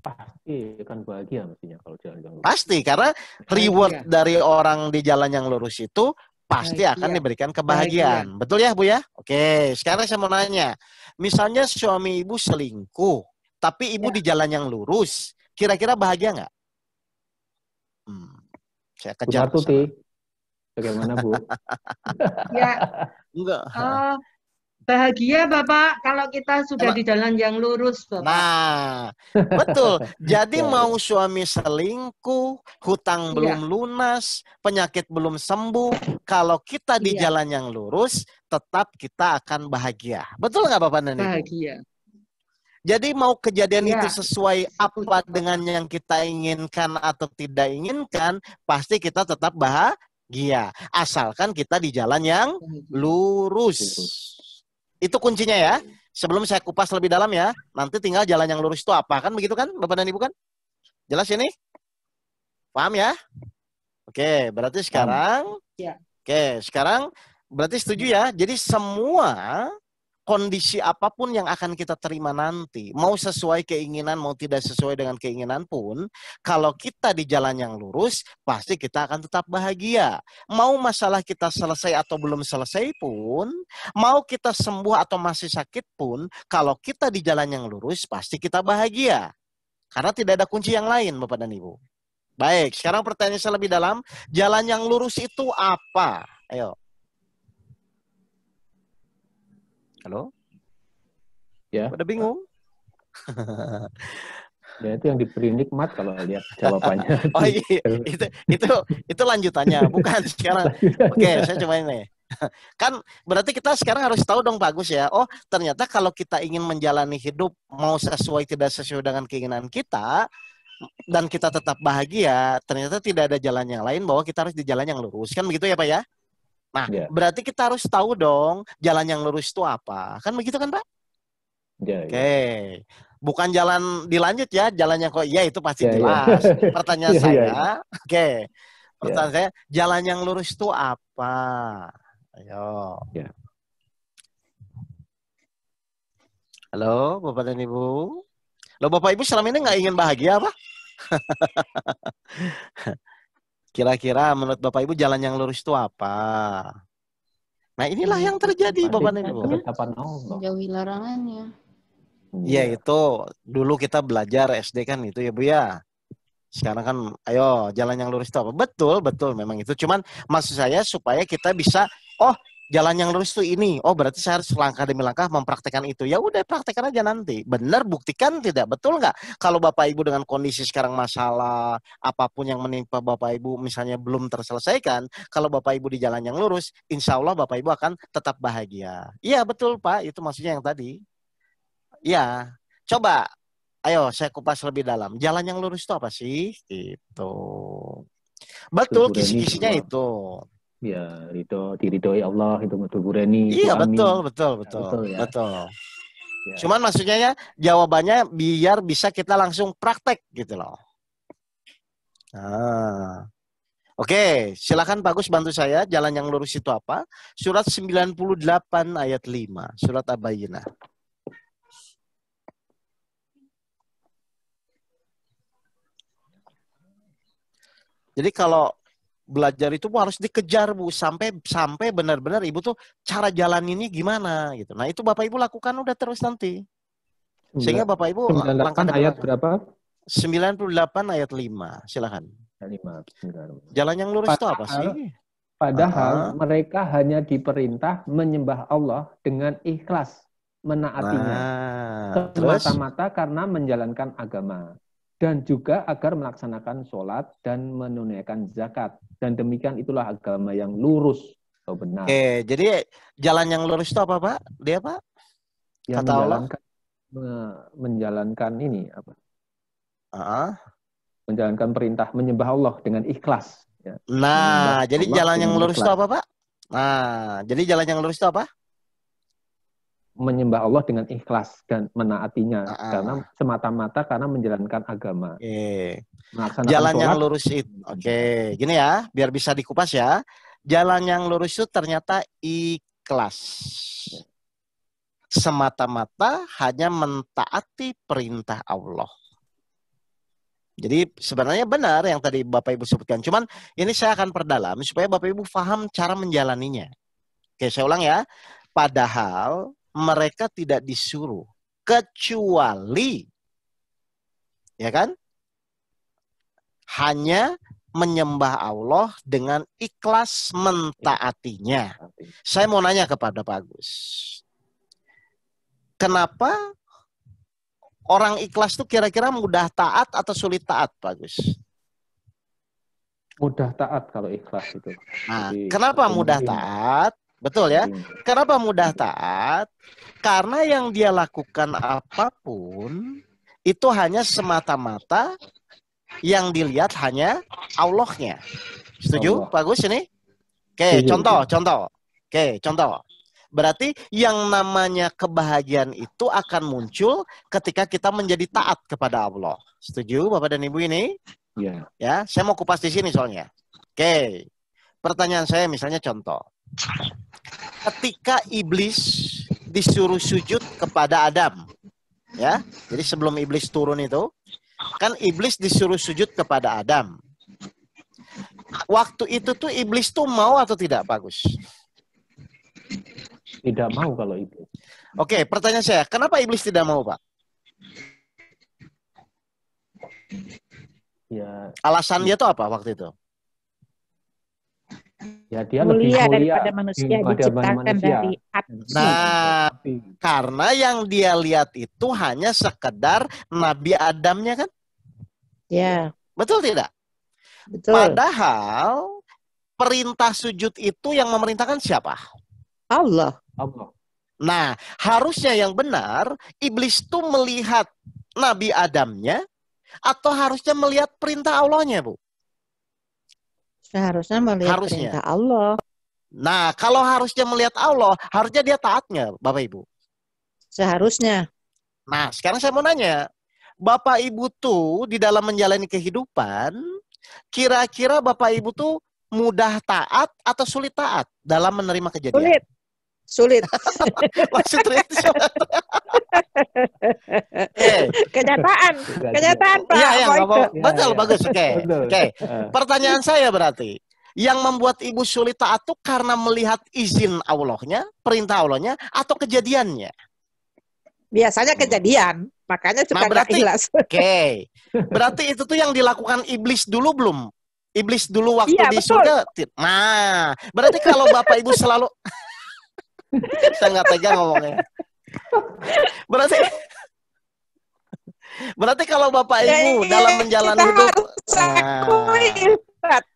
Pasti kan bahagia mestinya kalau jalan yang lurus. Pasti, karena reward dari orang di jalan yang lurus itu pasti akan diberikan kebahagiaan. Betul ya Bu ya? Oke, sekarang saya mau nanya. Misalnya suami ibu selingkuh, tapi ibu di jalan yang lurus, kira-kira bahagia nggak? Saya kejar. Bu Martuti, bagaimana Bu? Ya, enggak. Bahagia Bapak kalau kita sudah di jalan yang lurus Bapak. Nah, betul. Jadi mau suami selingkuh, hutang belum lunas, penyakit belum sembuh, kalau kita di jalan yang lurus, tetap kita akan bahagia. Betul nggak Bapak dan Ibu? Bahagia. Jadi mau kejadian itu sesuai apa dengan yang kita inginkan atau tidak inginkan, pasti kita tetap bahagia. Asalkan kita di jalan yang lurus. Itu kuncinya ya. Sebelum saya kupas lebih dalam ya, nanti tinggal jalan yang lurus itu apa, kan begitu kan Bapak dan Ibu kan? Jelas ini? Paham ya? Oke, berarti sekarang sekarang berarti setuju ya. Jadi semua kondisi apapun yang akan kita terima nanti, mau sesuai keinginan, mau tidak sesuai dengan keinginan pun, kalau kita di jalan yang lurus, pasti kita akan tetap bahagia. Mau masalah kita selesai atau belum selesai pun, mau kita sembuh atau masih sakit pun, kalau kita di jalan yang lurus, pasti kita bahagia. Karena tidak ada kunci yang lain, Bapak dan Ibu. Baik, sekarang pertanyaan saya lebih dalam, jalan yang lurus itu apa? Ayo. Halo? Ya. Pada bingung? Ya itu yang diberi nikmat kalau lihat jawabannya. Oh iya, itu lanjutannya, bukan sekarang. Oke, saya coba ini. Kan berarti kita sekarang harus tahu dong Pak Agus ya. Oh, ternyata kalau kita ingin menjalani hidup mau sesuai tidak sesuai dengan keinginan kita dan kita tetap bahagia, ternyata tidak ada jalan yang lain bahwa kita harus di jalan yang lurus. Kan begitu ya Pak ya? Nah, Ya. berarti kita harus tahu dong jalan yang lurus itu apa. Kan begitu kan Pak? Ya, Oke. ya. Bukan jalan dilanjut ya, jalan yang kok iya itu pasti Ya, ya. jelas. Pertanyaan Ya, saya, ya. oke. Ya. Pertanyaan saya, jalan yang lurus itu apa? Ayo. Ya. Halo, Bapak dan Ibu. Loh, Bapak Ibu selama ini nggak ingin bahagia apa? Kira-kira menurut Bapak Ibu jalan yang lurus itu apa? Nah, inilah yang terjadi Bapak dan Ibu. Ketetapan Allah. Menjauhi larangannya. Iya, itu dulu kita belajar SD kan itu ya Bu ya. Sekarang kan ayo jalan yang lurus itu apa? Betul, betul memang itu. Cuman maksud saya supaya kita bisa jalan yang lurus itu ini. Oh, berarti saya harus langkah demi langkah mempraktekkan itu. Ya udah praktekkan aja nanti. Benar, buktikan tidak? Betul nggak? Kalau Bapak Ibu dengan kondisi sekarang masalah apapun yang menimpa Bapak Ibu misalnya belum terselesaikan, kalau Bapak Ibu di jalan yang lurus, insya Allah Bapak Ibu akan tetap bahagia. Iya betul Pak, itu maksudnya yang tadi. Iya, coba. Ayo saya kupas lebih dalam. Jalan yang lurus itu apa sih? Itu. Betul, kisi-kisinya itu. Ya, diridhoi Allah itu Mudhubureni. Iya, amin. betul. Ya. Betul. Ya. Cuman maksudnya ya jawabannya biar bisa kita langsung praktek gitu loh. Nah. Oke, silakan Pak Gus bantu saya. Jalan yang lurus itu apa? Surat 98 ayat 5. Surat Abayinah. Jadi kalau belajar itu Bu harus dikejar Bu sampai benar-benar Ibu tuh cara jalaninnya gimana gitu. Nah, itu Bapak Ibu lakukan udah terus nanti. Sehingga Bapak Ibu 98 ayat berapa? 98 ayat 5. Silakan. 5. Jalan yang lurus itu apa sih? Padahal mereka hanya diperintah menyembah Allah dengan ikhlas, menaatinya. Semata-mata karena menjalankan agama. Dan juga agar melaksanakan sholat dan menunaikan zakat. Dan demikian itulah agama yang lurus. Oh, benar. Oke, jadi jalan yang lurus itu apa Pak? Dia Pak? Yang Kata Allah? Menjalankan ini apa? Menjalankan perintah menyembah Allah dengan ikhlas. Ya. Nah, jadi Allah jalan yang lurus itu ikhlas. apa Pak? Nah, jadi jalan yang lurus itu apa? Menyembah Allah dengan ikhlas dan menaatinya karena semata-mata karena menjalankan agama. Jalan yang lurus itu, gini ya, biar bisa dikupas ya. Jalan yang lurus itu ternyata ikhlas. Semata-mata hanya mentaati perintah Allah. Jadi sebenarnya benar yang tadi Bapak Ibu sebutkan. Cuman ini saya akan perdalam supaya Bapak Ibu paham cara menjalaninya. Oke, saya ulang ya. Padahal mereka tidak disuruh kecuali ya kan hanya menyembah Allah dengan ikhlas mentaatinya. Saya mau nanya kepada Pak Agus, kenapa orang ikhlas itu kira-kira mudah taat atau sulit taat Pak Agus? Mudah taat kalau ikhlas itu. Nah, jadi, kenapa mudah taat? Betul ya. Kenapa mudah taat? Karena yang dia lakukan apapun itu hanya semata-mata yang dilihat hanya Allahnya. Setuju Allah. Pak Gus ini? Oke, contoh. Oke, contoh. Berarti yang namanya kebahagiaan itu akan muncul ketika kita menjadi taat kepada Allah. Setuju Bapak dan Ibu ini? Iya. Ya, saya mau kupas di sini soalnya. Oke. Pertanyaan saya misalnya contoh. Ketika iblis disuruh sujud kepada Adam, ya, jadi sebelum iblis turun itu, kan iblis disuruh sujud kepada Adam. Waktu itu tuh iblis tuh mau atau tidak, Pak Gus? Tidak mau kalau iblis. Oke, pertanyaan saya, kenapa iblis tidak mau, Pak? Ya. Alasan dia tuh apa waktu itu? Ya, dia mulia lebih mulia daripada manusia diciptakan dari api. Nah, karena yang dia lihat itu hanya sekedar Nabi Adamnya kan? Ya. Betul tidak? Betul. Padahal perintah sujud itu yang memerintahkan siapa? Allah. Allah. Nah, harusnya yang benar, iblis itu melihat Nabi Adamnya atau harusnya melihat perintah Allahnya, Bu? Seharusnya melihat Harusnya. perintah Allah. Nah, kalau harusnya melihat Allah, harusnya dia taat nggak, Bapak Ibu? Seharusnya. Nah, sekarang saya mau nanya, Bapak Ibu tuh di dalam menjalani kehidupan, kira-kira Bapak Ibu tuh mudah taat atau sulit taat dalam menerima kejadian? Sulit. Maksud reaksi. Kenyataan Pak. Iya, Apa itu? betul, Ya. bagus. Oke. Betul. Oke. Pertanyaan saya berarti, yang membuat Ibu sulit taat tuh karena melihat izin Allahnya, perintah Allahnya, atau kejadiannya? Biasanya kejadian, makanya suka nggak berarti- ikhlas. Oke. Berarti itu tuh yang dilakukan iblis dulu belum? Iblis dulu waktu Iya, di betul. surga. Nah, berarti kalau Bapak Ibu selalu saya nggak tega ngomongnya. Berarti kalau Bapak Ibu dalam menjalani hidup,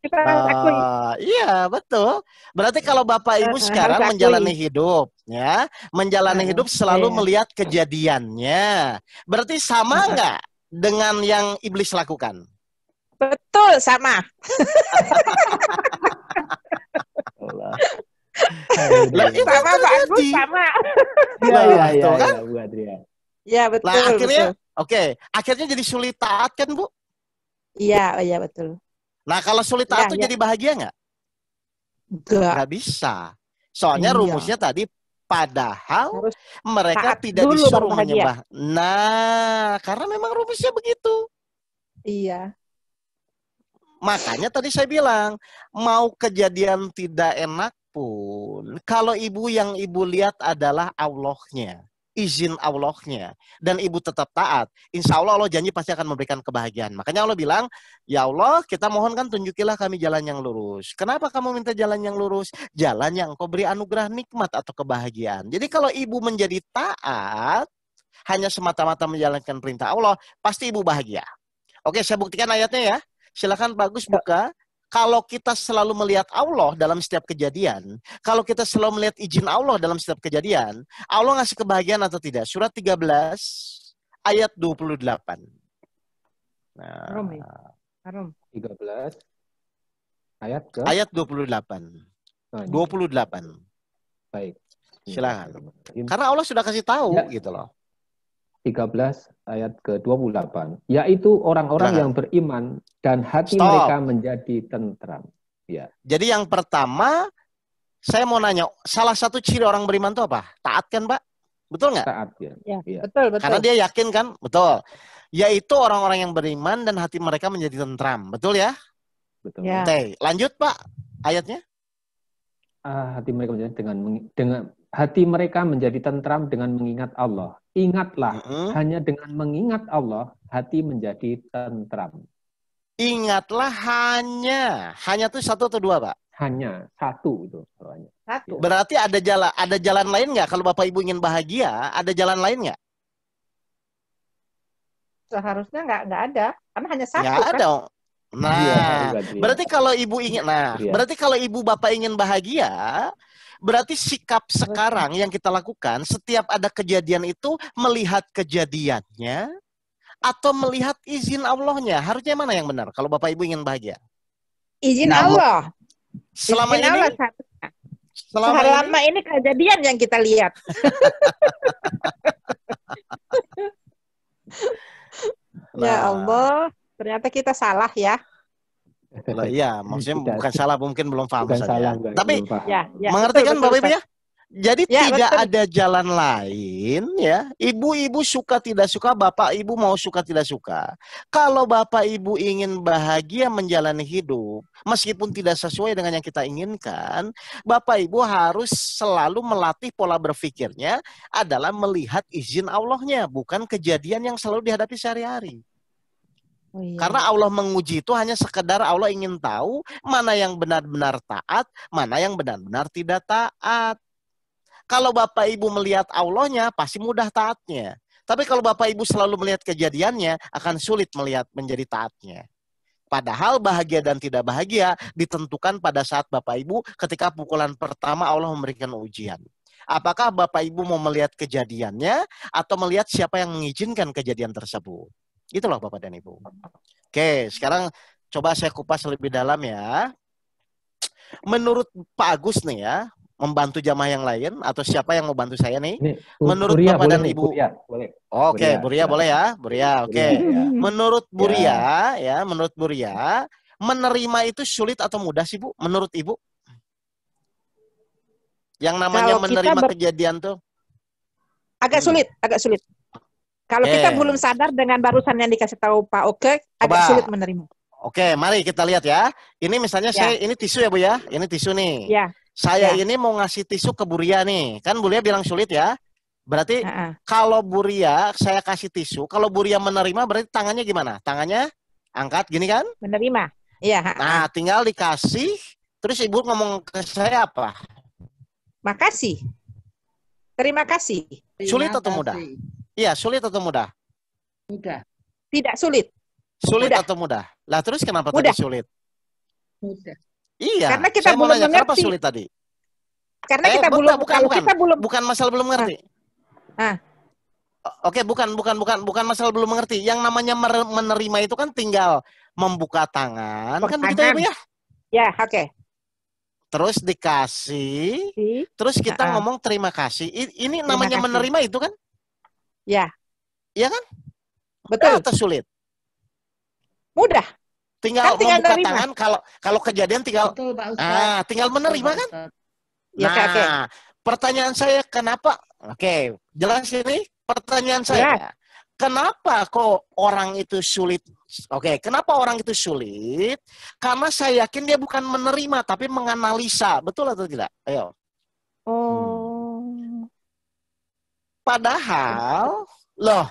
Kita harus akui. iya betul. Berarti kalau Bapak Ibu Harus sekarang akui. menjalani hidup, ya, menjalani hidup selalu iya. melihat kejadiannya. Berarti sama nggak dengan yang iblis lakukan? Betul, sama. Allah. Lah, itu Sama Pak Agus, tadi. sama. Iya, Betul kan? Bu Adria. Ya, betul. Nah, akhirnya, betul. oke, akhirnya jadi sulit taat kan, Bu? Iya, betul. Nah, kalau sulit taat Iya, tuh iya. jadi bahagia nggak? Enggak. Nggak bisa. Soalnya Iya. rumusnya tadi, padahal Harus mereka taat tidak dulu disuruh baru bahagia. menyembah. Nah, karena memang rumusnya begitu. Iya. Makanya tadi saya bilang, mau kejadian tidak enak pun, kalau yang ibu lihat adalah Allahnya, izin Allahnya, dan ibu tetap taat, insya Allah Allah janji pasti akan memberikan kebahagiaan. Makanya Allah bilang, ya Allah kita mohonkan tunjukilah kami jalan yang lurus. Kenapa kamu minta jalan yang lurus? Jalan yang Engkau beri anugerah nikmat atau kebahagiaan. Jadi kalau ibu menjadi taat, hanya semata-mata menjalankan perintah Allah, pasti ibu bahagia. Oke, saya buktikan ayatnya ya. Silakan bagus buka. Kalau kita selalu melihat Allah dalam setiap kejadian, kalau kita selalu melihat izin Allah dalam setiap kejadian, Allah ngasih kebahagiaan atau tidak? Surat 13 ayat 28. Nah, Harum. 13 ayat ke ayat 28. Oh, ini. 28. Baik. Silakan. Karena Allah sudah kasih tahu Ya. gitu loh. 13 ayat ke-28, yaitu orang-orang Silakan. yang beriman dan hati Stop. mereka menjadi tentram. Ya. Jadi yang pertama, saya mau nanya, salah satu ciri orang beriman itu apa? Taat kan, Pak? Betul nggak? Taat ya. Ya, Iya. betul. Karena dia yakin kan? Betul. Yaitu orang-orang yang beriman dan hati mereka menjadi tentram. Betul ya? Betul. Ya. Oke, lanjut Pak ayatnya. Hati mereka menjadi dengan hati mereka menjadi tentram dengan mengingat Allah. Ingatlah, hanya dengan mengingat Allah, hati menjadi tentram. Ingatlah hanya itu satu atau dua, Pak? Hanya satu itu soalnya. Satu. Berarti ada jalan lain nggak? Kalau Bapak Ibu ingin bahagia, ada jalan lain nggak? Seharusnya nggak ada, karena hanya satu. Nggak kan? ada. Nah, Iya. berarti kalau Ibu ingin, Iya. berarti kalau Ibu Bapak ingin bahagia, berarti sikap sekarang yang kita lakukan setiap ada kejadian itu melihat kejadiannya atau melihat izin Allahnya. Harusnya mana yang benar kalau Bapak Ibu ingin bahagia? Izin Namun- Allah. Selama Izin ini, Allah. Selama ini kejadian yang kita lihat. Ya Allah, ternyata kita salah ya. Loh, iya, maksudnya Tidak. bukan salah, mungkin belum paham Bukan saja. salah, bukan, Tapi belum paham. Ya, mengerti kan betul, Bapak Ibu Ustaz. ya? Jadi Ya, tidak betul. ada jalan lain ya. Ibu-ibu suka tidak suka, Bapak Ibu mau suka tidak suka. Kalau Bapak Ibu ingin bahagia menjalani hidup, meskipun tidak sesuai dengan yang kita inginkan, Bapak Ibu harus selalu melatih pola berpikirnya adalah melihat izin Allahnya, bukan kejadian yang selalu dihadapi sehari-hari. Oh, iya. Karena Allah menguji itu hanya sekedar Allah ingin tahu mana yang benar-benar taat, mana yang benar-benar tidak taat. Kalau Bapak Ibu melihat Allahnya, pasti mudah taatnya. Tapi kalau Bapak Ibu selalu melihat kejadiannya, akan sulit menjadi taatnya. Padahal bahagia dan tidak bahagia ditentukan pada saat Bapak Ibu ketika pukulan pertama Allah memberikan ujian. Apakah Bapak Ibu mau melihat kejadiannya atau melihat siapa yang mengizinkan kejadian tersebut? Itulah Bapak dan Ibu. Oke, sekarang coba saya kupas lebih dalam ya. Menurut Pak Agus nih ya, membantu jamaah yang lain atau siapa yang mau bantu saya nih? Ini, Menurut Buria Bapak boleh dan nih, Ibu. Buria, boleh. Oke, Buria, Buria boleh ya? Buria, oke. Buria, ya. Menurut Buria, ya, menurut Buria, menerima itu sulit atau mudah sih, Bu? Menurut Ibu? Yang namanya Kalau kita menerima kejadian tuh? agak sulit, agak sulit. Kalau Oke. kita belum sadar dengan barusan yang dikasih tahu Pak Oke, agak Coba. sulit menerima. Oke, mari kita lihat ya. Ini misalnya Ya. ini tisu ya, Bu ya? Ini tisu nih. Ya. Saya Ya. ini mau ngasih tisu ke Buria nih. Kan Buria bilang sulit ya? Berarti kalau Buria, saya kasih tisu, kalau Buria menerima berarti tangannya gimana? Tangannya angkat gini kan? Menerima. Iya. Nah, tinggal dikasih, terus Ibu ngomong ke saya apa? Makasih. Terima kasih. Sulit atau mudah? Iya, sulit atau mudah? Mudah. Tidak sulit. Sulit Mudah. atau mudah? Lah terus kenapa Mudah. tadi sulit? Mudah. Iya. Karena kita saya mau belum nanya, kenapa mengerti. sulit tadi? Karena kita belum, kalau kita belum. Bukan masalah belum mengerti. Oke, bukan masalah belum mengerti. Yang namanya menerima itu kan tinggal membuka tangan, kan begitu ya, Bu ya? Ya, oke. Terus dikasih, terus kita ngomong terima kasih. Ini namanya kasih. menerima itu kan? Ya. Iya kan? Betul. Atau sulit? Mudah. Tinggal Kan tinggal membuka nerima. tangan, kalau kejadian tinggal Betul, Pak Ustadz. tinggal menerima kan? Ya, Nah, oke. pertanyaan saya kenapa? Oke, jelas ini pertanyaan saya. Kenapa kok orang itu sulit? Oke, kenapa orang itu sulit? Karena saya yakin dia bukan menerima, tapi menganalisa. Betul atau tidak? Ayo. Padahal, loh,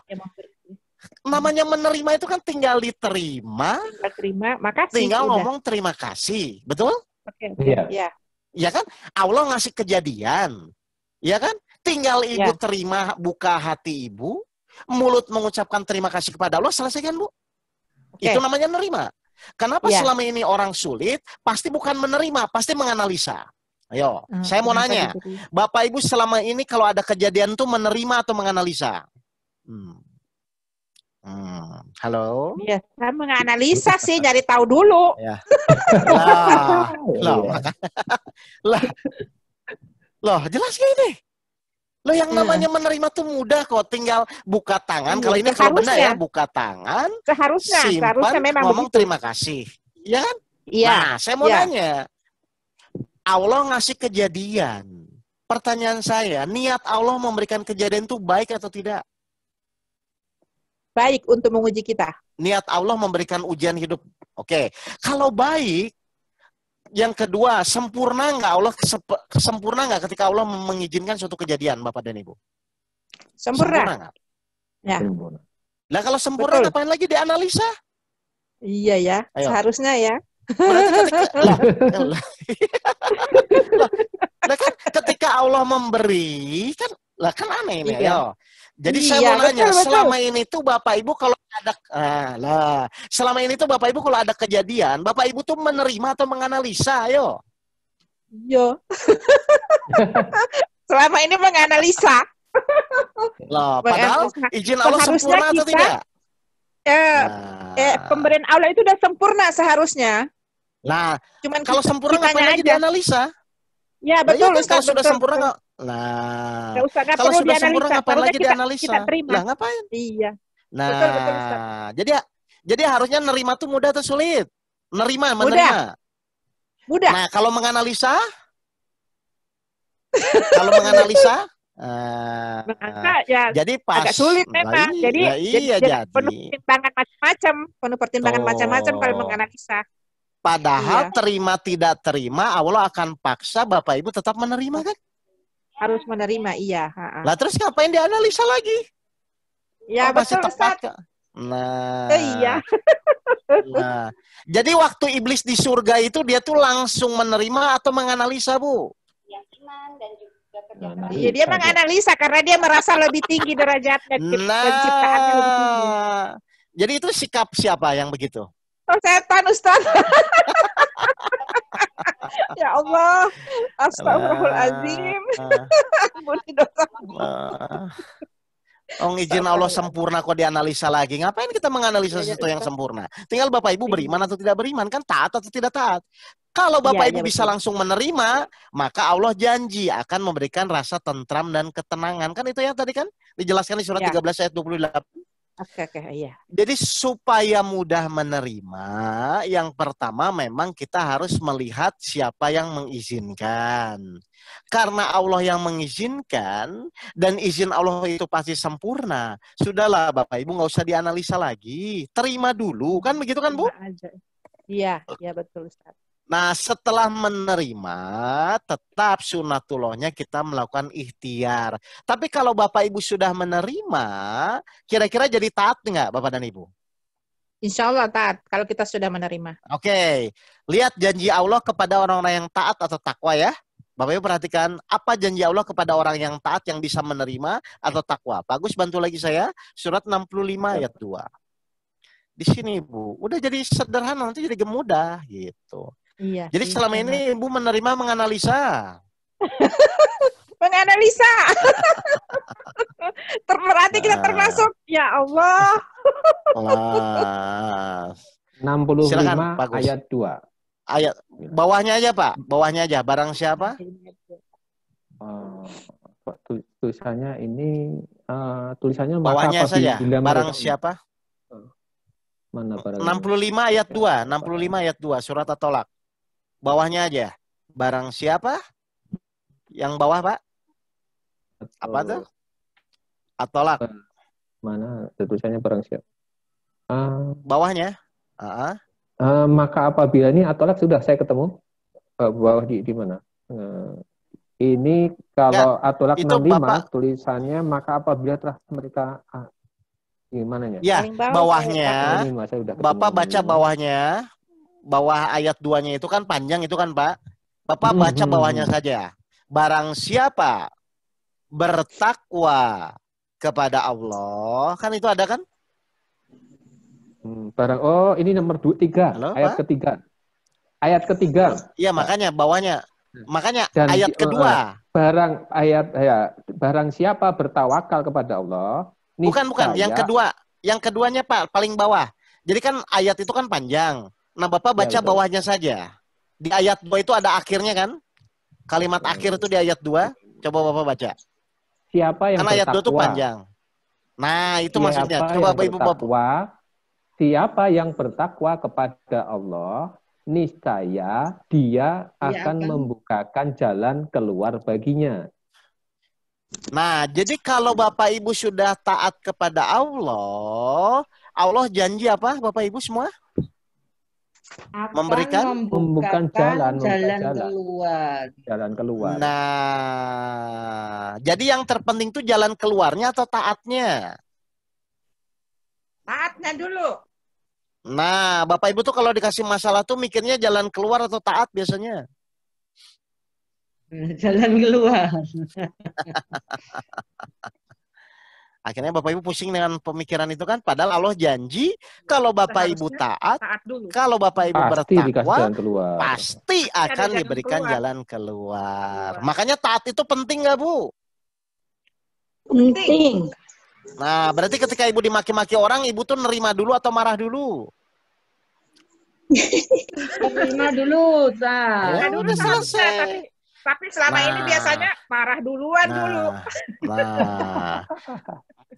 namanya menerima itu kan tinggal diterima, Terima, makasih. tinggal udah. ngomong terima kasih. Betul? Oke. Iya. Ya. Ya kan? Allah ngasih kejadian. Ya kan? Tinggal Ibu terima, buka hati Ibu, mulut mengucapkan terima kasih kepada Allah, selesai kan, Bu? Itu namanya menerima. Kenapa selama ini orang sulit? Pasti bukan menerima, pasti menganalisa. Ayo, saya mau nanya, Bapak Ibu selama ini kalau ada kejadian tuh menerima atau menganalisa? Halo? Iya, saya menganalisa sih, nyari tahu dulu. Ya. Loh, jelas gak ini? Loh, yang namanya menerima tuh mudah kok, tinggal buka tangan. Kalau ini kalau benar ya, buka tangan, seharusnya memang ngomong begitu. terima kasih. Ya kan? Iya. Nah, saya mau nanya, Allah ngasih kejadian. Pertanyaan saya, niat Allah memberikan kejadian itu baik atau tidak? Baik untuk menguji kita. Niat Allah memberikan ujian hidup. Oke. Kalau baik, yang kedua, sempurna nggak Allah sempurna nggak ketika Allah mengizinkan suatu kejadian, Bapak dan Ibu? Sempurna nggak? Ya. Nah, kalau sempurna ngapain lagi dianalisa? Iya ya, Ayo. seharusnya ya. Berarti ketika Allah memberi kan aneh ini ya. Jadi saya mau nanya, selama ini tuh Bapak Ibu kalau ada selama ini tuh Bapak Ibu kalau ada kejadian, Bapak Ibu tuh menerima atau menganalisa, ayo. Yo. Selama ini menganalisa. Loh, padahal izin Allah sempurna atau tidak? Pemberian Allah itu udah sempurna seharusnya. Nah, cuman kalau sempurna ngapain lagi dianalisa? Ya betul, kan, kalau sudah betul, sempurna betul. Kalau sudah sempurna ngapain lagi dianalisa? Kita terima. Lah ngapain? Iya. Nah, betul, jadi harusnya nerima tuh mudah atau sulit? Menerima. Mudah. Nah, kalau menganalisa? Kalau menganalisa? Jadi pas agak sulit memang. Jadi penuh pertimbangan macam-macam kalau menganalisa. Padahal terima tidak terima, Allah akan paksa Bapak Ibu tetap menerima kan? Harus menerima, iya. Lah terus ngapain dianalisa lagi? Ya masih betul, tepat kok. Iya. Nah, jadi waktu iblis di surga itu dia tuh langsung menerima atau menganalisa, Bu? Keyakinan dan juga kerja Iya, dia menganalisa karena dia merasa lebih tinggi derajatnya penciptaannya lebih tinggi. Jadi itu sikap siapa yang begitu? setan, Ustaz. Ya Allah. Astagfirullahaladzim. Ampuni dosa. Oh, izin Allah sempurna kok dianalisa lagi. Ngapain kita menganalisa sesuatu yang sempurna? Tinggal Bapak Ibu beriman atau tidak beriman, kan taat atau tidak taat. Kalau Bapak Ibu bisa langsung menerima, maka Allah janji akan memberikan rasa tentram dan ketenangan. Kan itu yang tadi kan dijelaskan di surat 13 ayat 28. Oke, iya. Jadi supaya mudah menerima, yang pertama memang kita harus melihat siapa yang mengizinkan. Karena Allah yang mengizinkan dan izin Allah itu pasti sempurna. Sudahlah Bapak Ibu nggak usah dianalisa lagi. Terima dulu, kan begitu kan Bu? Iya betul Ustaz. Nah, setelah menerima, tetap sunatullahnya kita melakukan ikhtiar. Tapi kalau Bapak Ibu sudah menerima, kira-kira jadi taat nggak Bapak dan Ibu? Insya Allah taat, kalau kita sudah menerima. Oke, lihat janji Allah kepada orang-orang yang taat atau takwa ya. Bapak Ibu perhatikan, apa janji Allah kepada orang yang taat yang bisa menerima atau takwa? Bagus, bantu lagi saya, surat 65 ayat 2. Di sini Bu, udah jadi sederhana, nanti jadi gemudah gitu. Iya. Jadi selama ini Ibu menerima menganalisa. Menganalisa. Berarti kita termasuk. Ya Allah. 65 silakan, ayat 2. Ayat bawahnya aja Pak. Bawahnya aja. Barang siapa? Tulisannya ini tulisannya bawahnya saja. Barang siapa? Mana barang? 65 ayat 2. 65 ayat 2 surat At-Tolak. Bawahnya aja. Barang siapa? Yang bawah, Pak? Apa tuh? At-Tolak. Mana tulisannya barang siapa? Bawahnya. Maka apabila ini At-Tolak sudah saya ketemu. Bawah di mana? Ini kalau At-Tolak 65 Bapak, tulisannya maka apabila telah mereka gimana ya? Ya, bawahnya. Bapak baca bawahnya. Bawah ayat 2-nya itu kan panjang itu kan Pak. Bapak baca bawahnya saja. Barang siapa bertakwa kepada Allah, kan itu ada kan? Ini nomor 3. Halo, ayat Pak? ketiga. Ayat ketiga. Iya, makanya bawahnya. Makanya dan ayat kedua. Barang siapa bertawakal kepada Allah. Bukan. Yang kedua. Yang keduanya Pak, paling bawah. Jadi kan ayat itu kan panjang. Nah, Bapak baca bawahnya saja. Di ayat 2 itu ada akhirnya kan? Kalimat akhir itu di ayat 2. Coba Bapak baca. Siapa yang karena ayat 2 itu panjang. Nah, itu maksudnya. Coba Bapak Ibu Bapak. Siapa yang bertakwa kepada Allah, niscaya dia akan membukakan jalan keluar baginya. Nah, jadi kalau Bapak Ibu sudah taat kepada Allah, Allah janji apa Bapak Ibu semua? Membukakan jalan keluar. Nah, jadi yang terpenting itu jalan keluarnya atau taatnya? Taatnya dulu. Nah, Bapak Ibu tuh kalau dikasih masalah tuh mikirnya jalan keluar atau taat biasanya? Jalan keluar. Akhirnya Bapak Ibu pusing dengan pemikiran itu kan. Padahal Allah janji kalau Bapak Ibu taat kalau Bapak Ibu bertakwa, pasti akan diberikan jalan keluar. Makanya taat itu penting nggak Bu? Penting. Nah, berarti ketika Ibu dimaki-maki orang, Ibu tuh nerima dulu atau marah dulu? Nerima dulu, ya, udah selesai. Tapi selama ini biasanya marah duluan dulu. Nah,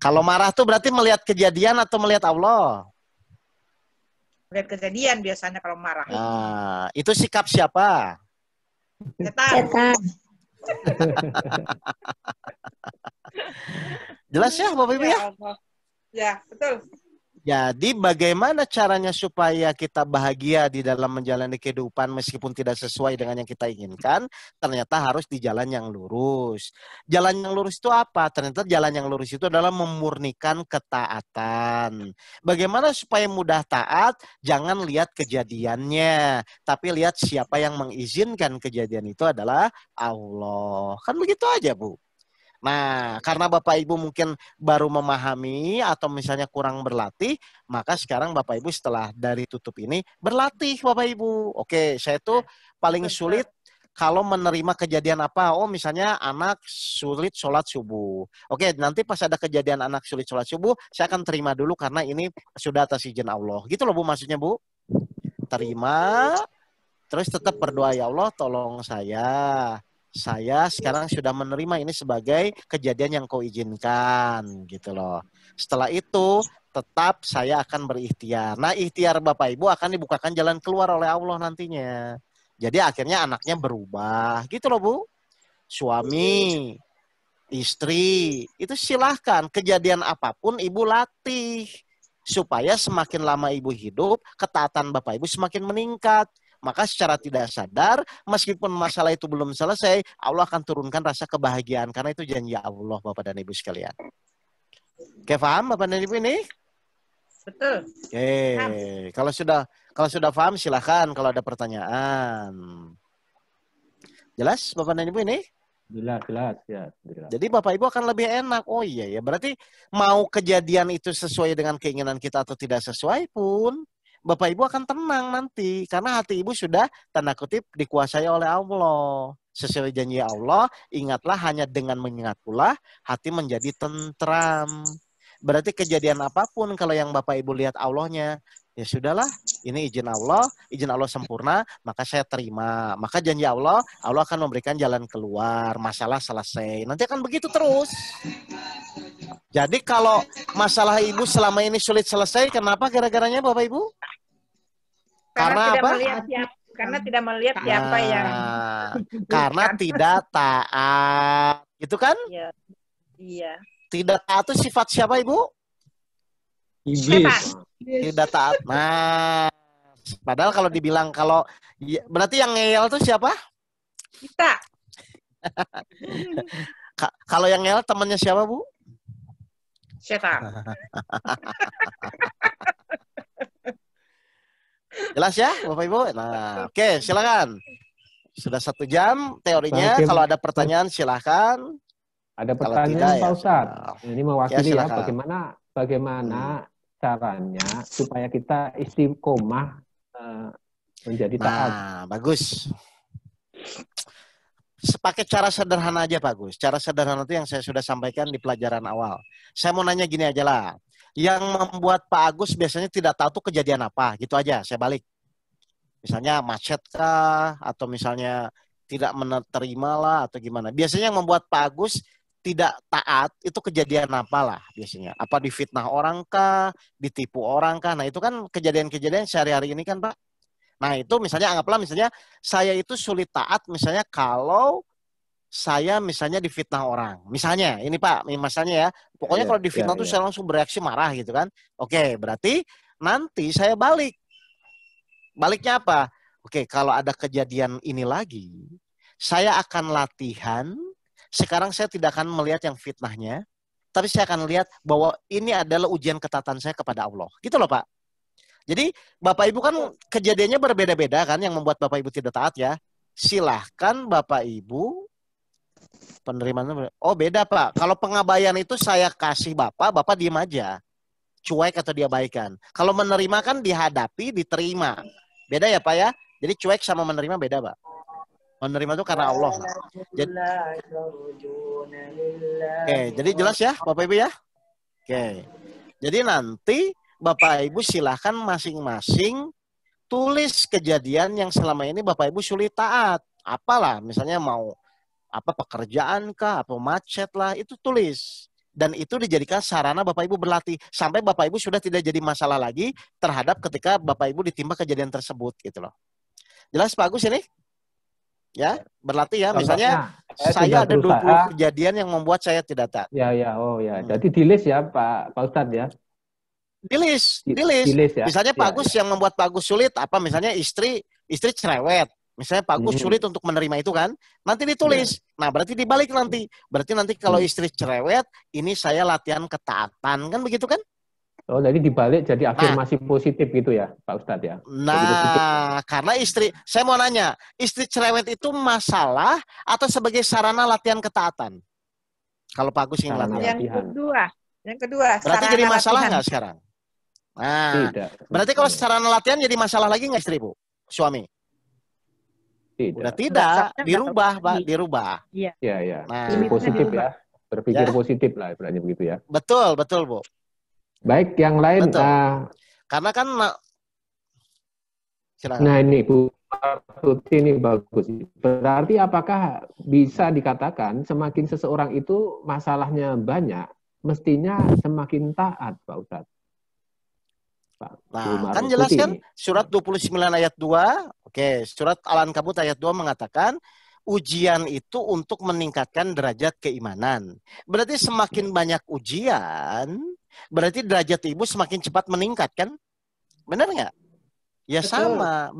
kalau marah tuh berarti melihat kejadian atau melihat Allah? Melihat kejadian biasanya kalau marah. Nah, itu sikap siapa? Setan. Jelas ya Bapak Ibu ya? Ya, betul. Jadi bagaimana caranya supaya kita bahagia di dalam menjalani kehidupan meskipun tidak sesuai dengan yang kita inginkan? Ternyata harus di jalan yang lurus. Jalan yang lurus itu apa? Ternyata jalan yang lurus itu adalah memurnikan ketaatan. Bagaimana supaya mudah taat? Jangan lihat kejadiannya, tapi lihat siapa yang mengizinkan kejadian itu adalah Allah. Kan begitu aja Bu. Nah, karena Bapak Ibu mungkin baru memahami atau misalnya kurang berlatih, maka sekarang Bapak Ibu setelah dari tutup ini berlatih Bapak Ibu. Oke, saya tuh paling sulit kalau menerima kejadian apa. Oh, misalnya anak sulit sholat subuh. Oke, nanti pas ada kejadian anak sulit sholat subuh, saya akan terima dulu karena ini sudah atas izin Allah. Gitu loh Bu maksudnya Bu. Terima, terus tetap berdoa, ya Allah tolong saya sekarang sudah menerima ini sebagai kejadian yang kau izinkan gitu loh. Setelah itu tetap saya akan berikhtiar. Nah, ikhtiar Bapak Ibu akan dibukakan jalan keluar oleh Allah nantinya. Jadi akhirnya anaknya berubah gitu loh Bu. Suami, istri, itu silahkan kejadian apapun Ibu latih. Supaya semakin lama Ibu hidup, ketaatan Bapak Ibu semakin meningkat. Maka secara tidak sadar, meskipun masalah itu belum selesai, Allah akan turunkan rasa kebahagiaan. Karena itu janji Allah, Bapak dan Ibu sekalian. Oke, paham Bapak dan Ibu ini? Betul. Oke, kalau sudah paham silahkan kalau ada pertanyaan. Jelas Bapak dan Ibu ini? Jelas ya. Jadi Bapak Ibu akan lebih enak. Oh iya ya, berarti mau kejadian itu sesuai dengan keinginan kita atau tidak sesuai pun, Bapak Ibu akan tenang nanti. Karena hati Ibu sudah tanda kutip dikuasai oleh Allah. Sesuai janji Allah, ingatlah hanya dengan mengingat pula, hati menjadi tentram. Berarti kejadian apapun kalau yang Bapak Ibu lihat Allahnya, ya sudahlah, ini izin Allah sempurna, maka saya terima. Maka janji Allah akan memberikan jalan keluar, masalah selesai. Nanti akan begitu terus. Jadi kalau masalah Ibu selama ini sulit selesai, kenapa gara-garanya Bapak Ibu? Karena apa? Karena tidak melihat siapa yang karena tidak taat. Gitu kan? Iya. Tidak taat itu sifat siapa Ibu? Iblis. Tidak taat. Nah, padahal kalau dibilang berarti yang ngeyel itu siapa? Kita. Kalau yang ngeyel temannya siapa Bu? Setan. Jelas ya Bapak Ibu? Nah, oke, silakan. Sudah 1 jam teorinya. Bagaimana? Kalau ada pertanyaan silakan. Ada Kalau pertanyaan tidak, Pak ya Ustadz. Ini mewakili ya, silakan. bagaimana caranya supaya kita istiqomah menjadi taat. Nah, bagus. Pakai cara sederhana aja bagus. Cara sederhana itu yang saya sudah sampaikan di pelajaran awal. Saya mau nanya gini aja lah. Yang membuat Pak Agus biasanya tidak tahu tuh kejadian apa, gitu aja. Saya balik. Misalnya macet kah, atau misalnya tidak menerima lah, atau gimana. Biasanya yang membuat Pak Agus tidak taat itu kejadian apa lah biasanya. Apa difitnah orang kah, ditipu orang kah. Nah itu kan kejadian-kejadian sehari-hari ini kan Pak. Nah itu misalnya anggaplah misalnya saya itu sulit taat misalnya kalau saya misalnya difitnah orang. Misalnya, ini Pak, misalnya ya. Pokoknya kalau difitnah tuh saya langsung bereaksi marah gitu kan. Oke, berarti nanti saya balik. Baliknya apa? Oke, kalau ada kejadian ini lagi, saya akan latihan. Sekarang saya tidak akan melihat yang fitnahnya, tapi saya akan lihat bahwa ini adalah ujian ketaatan saya kepada Allah. Gitu loh Pak. Jadi Bapak Ibu kan kejadiannya berbeda-beda kan yang membuat Bapak Ibu tidak taat ya. Silahkan Bapak Ibu penerimaan. Oh beda Pak. Kalau pengabaian itu saya kasih Bapak diem aja. Cuek atau diabaikan. Kalau menerima kan dihadapi, diterima. Beda ya Pak ya. Jadi cuek sama menerima beda Pak. Menerima itu karena Allah. Oke, jadi jelas ya Bapak Ibu ya. Oke. Jadi nanti Bapak Ibu silahkan masing-masing tulis kejadian yang selama ini Bapak Ibu sulit taat. Apalah misalnya mau apa pekerjaan kah, apa macet lah, itu tulis. Dan itu dijadikan sarana Bapak Ibu berlatih. Sampai Bapak Ibu sudah tidak jadi masalah lagi terhadap ketika Bapak Ibu ditimpa kejadian tersebut gitu loh. Jelas Pak Agus ini? Ya, berlatih ya. Misalnya saya ada 20 kejadian yang membuat saya tidak taat. Ya. Jadi di list ya Pak Ustadz ya. Di list ya. Misalnya Pak Agus yang membuat Pak Agus sulit apa misalnya istri cerewet. Misalnya Pak Agus sulit untuk menerima itu kan, nanti ditulis. Nah berarti dibalik nanti. Berarti nanti kalau istri cerewet, ini saya latihan ketaatan kan begitu kan? Oh jadi dibalik jadi afirmasi positif gitu ya Pak Ustadz ya? Nah karena saya mau nanya, istri cerewet itu masalah atau sebagai sarana latihan ketaatan? Kalau Pak Agus ingin Sarana latihan. latihan. Yang kedua, Berarti sarana jadi masalah latihan. nggak sekarang? Nah, Tidak. berarti kalau sarana latihan jadi masalah lagi nggak istri, Bu? Suami? Udah Tidak. tidak, Sikapnya dirubah, nggak Pak, tahu. dirubah. Iya. Ya, ya. Nah, Jadi positif dirubah. ya. Berpikir Ya. positif lah, ibaratnya begitu ya. Betul, betul, Bu. Baik, yang lain. Betul. Karena kan, silakan. Nah ini Bu Tuti ini bagus. Berarti apakah bisa dikatakan semakin seseorang itu masalahnya banyak, mestinya semakin taat, Pak Ustadz? Nah, kan jelas kan surat 29 ayat 2, oke, surat Al-Ankabut ayat 2 mengatakan ujian itu untuk meningkatkan derajat keimanan. Berarti semakin banyak ujian, berarti derajat ibu semakin cepat meningkat kan? Benar nggak? Ya Betul. sama.